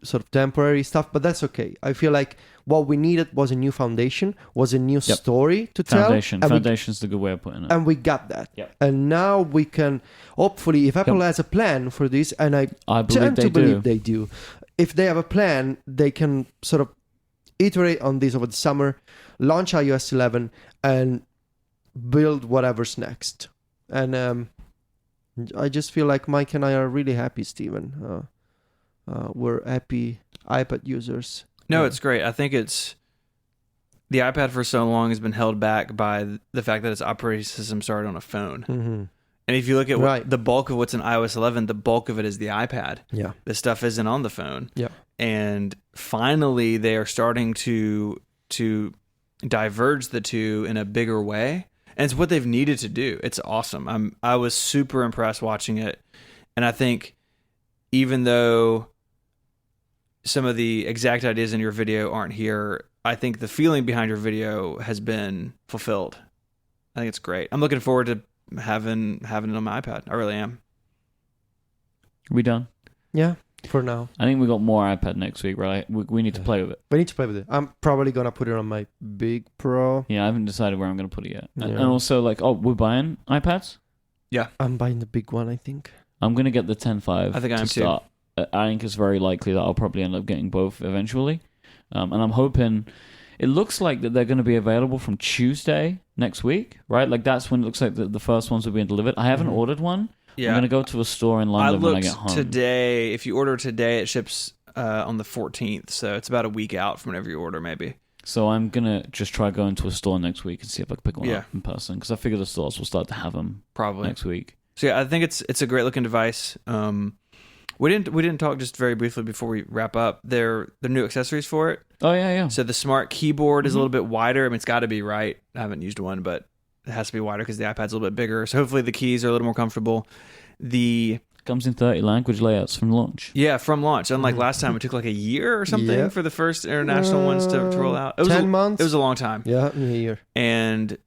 sort of temporary stuff, but that's okay. I feel like what we needed was a new foundation, was a new story to tell. Foundation's the good way of putting it. And we got that. Yep. And now we can, hopefully, if Apple has a plan for this, and I tend to believe they do, if they have a plan, they can sort of iterate on this over the summer, launch iOS 11, and build whatever's next. And I just feel like Mike and I are really happy, Steven. We're happy iPad users. No, it's great. I think it's the iPad for so long has been held back by the fact that its operating system started on a phone. Mm-hmm. And if you look at the bulk of what's in iOS 11, the bulk of it is the iPad. Yeah. This stuff isn't on the phone. Yeah. And finally, they are starting to diverge the two in a bigger way. And it's what they've needed to do. It's awesome. I was super impressed watching it. And I think even though some of the exact ideas in your video aren't here, I think the feeling behind your video has been fulfilled. I think it's great. I'm looking forward to having it on my iPad. I really am. We done? Yeah, for now. I think we got more iPad next week, right? We need to play with it. We need to play with it. I'm probably going to put it on my Big Pro. Yeah, I haven't decided where I'm going to put it yet. Yeah. And also, like, we're buying iPads? Yeah. I'm buying the big one, I think. I'm going to get the 10.5 I think I am start. I think it's very likely that I'll probably end up getting both eventually. And I'm hoping... It looks like that they're going to be available from Tuesday next week, right? Like, that's when it looks like the first ones are being delivered. I haven't ordered one. Yeah. I'm going to go to a store in London when I get home. Today. If you order today, it ships on the 14th. So it's about a week out from whenever you order, maybe. So I'm going to just try going to a store next week and see if I can pick one up in person. Because I figure the stores will start to have them probably next week. So yeah, I think it's a great looking device. We didn't talk just very briefly before we wrap up. They're new accessories for it. Oh yeah. So the smart keyboard is a little bit wider. I mean, it's got to be, right? I haven't used one, but it has to be wider because the iPad's a little bit bigger. So hopefully the keys are a little more comfortable. Comes in 30 language layouts from launch. Yeah, from launch. Unlike last time, it took like a year or something for the first international ones to roll out. 10 months. It was a long time. Yeah, a year. And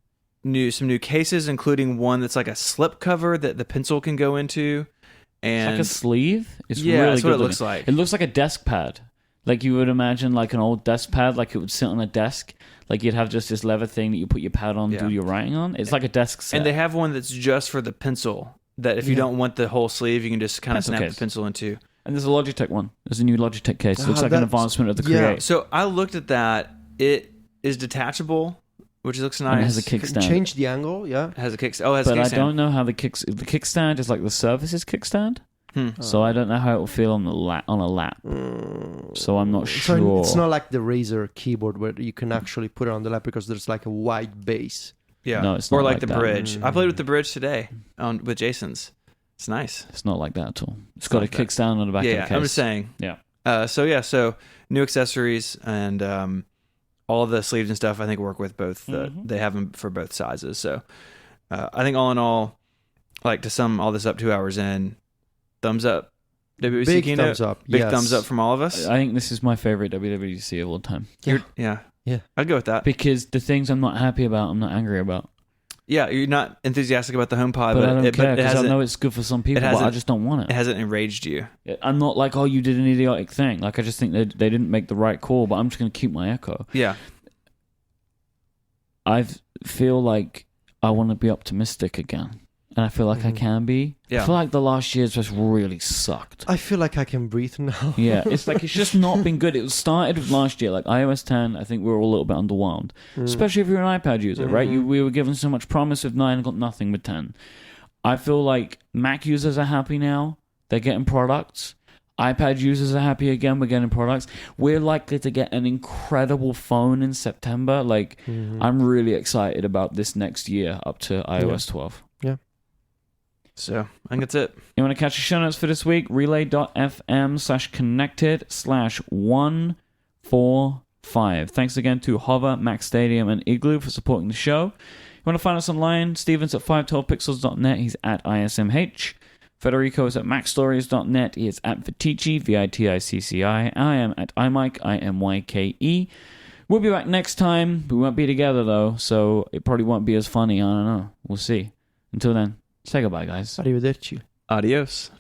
some new cases, including one that's like a slip cover that the pencil can go into. And it's like a sleeve. It's yeah, really that's good what it looking. looks like. It looks like a desk pad. Like you would imagine like an old desk pad, like it would sit on a desk. Like you'd have just this leather thing that you put your pad on, do your writing on. It's like a desk set. And they have one that's just for the pencil, that if you don't want the whole sleeve, you can just kind of snap case. the pencil into. And there's a Logitech one. There's a new Logitech case. It looks like an advancement of the Create. So I looked at that. It is detachable, which looks nice. And it has a kickstand. Change the angle, yeah. It has a kickstand. Oh, it has a kickstand. But I don't know how the kickstand is like the Surface's kickstand. So I don't know how it will feel on a lap. So I'm not sure. So it's not like the Razer keyboard where you can actually put it on the lap because there's like a wide base. Yeah, no, it's not or like the that. Bridge. I played with the Bridge today with Jason's. It's nice. It's not like that at all. It's got a kickstand on the back of the case. I'm just saying. Yeah. So new accessories and all the sleeves and stuff I think work with both. They have them for both sizes. So I think all in all, like to sum all this up 2 hours in, thumbs up. WWDC Big keynote. thumbs up. Big thumbs up from all of us. I think this is my favorite WWDC of all time. Yeah. I'd go with that. Because the things I'm not happy about, I'm not angry about. Yeah, you're not enthusiastic about the HomePod, but I don't care because I know it's good for some people, but I just don't want it. It hasn't enraged you. I'm not like, oh, you did an idiotic thing. Like, I just think they didn't make the right call, but I'm just going to keep my Echo. Yeah. I feel like I want to be optimistic again. And I feel like I can be. Yeah. I feel like the last year's just really sucked. I feel like I can breathe now. Yeah, it's like it's just not been good. It started with last year, like iOS 10. I think we were all a little bit underwhelmed, especially if you're an iPad user, right? We were given so much promise with 9 and got nothing with 10. I feel like Mac users are happy now. They're getting products. iPad users are happy again. We're getting products. We're likely to get an incredible phone in September. Like, I'm really excited about this next year up to iOS 12. Yeah. So, I think that's it. You want to catch the show notes for this week? relay.fm/connected/145. Thanks again to Hover, Mac Stadium, and Igloo for supporting the show. You want to find us online? Steven's at 512pixels.net. He's at ISMH. Federico is at macstories.net. He is at Viticci, Viticci. I am at iMike, IMYKE. We'll be back next time. We won't be together, though, so it probably won't be as funny. I don't know. We'll see. Until then, say goodbye, guys. Arrivederci. Adios.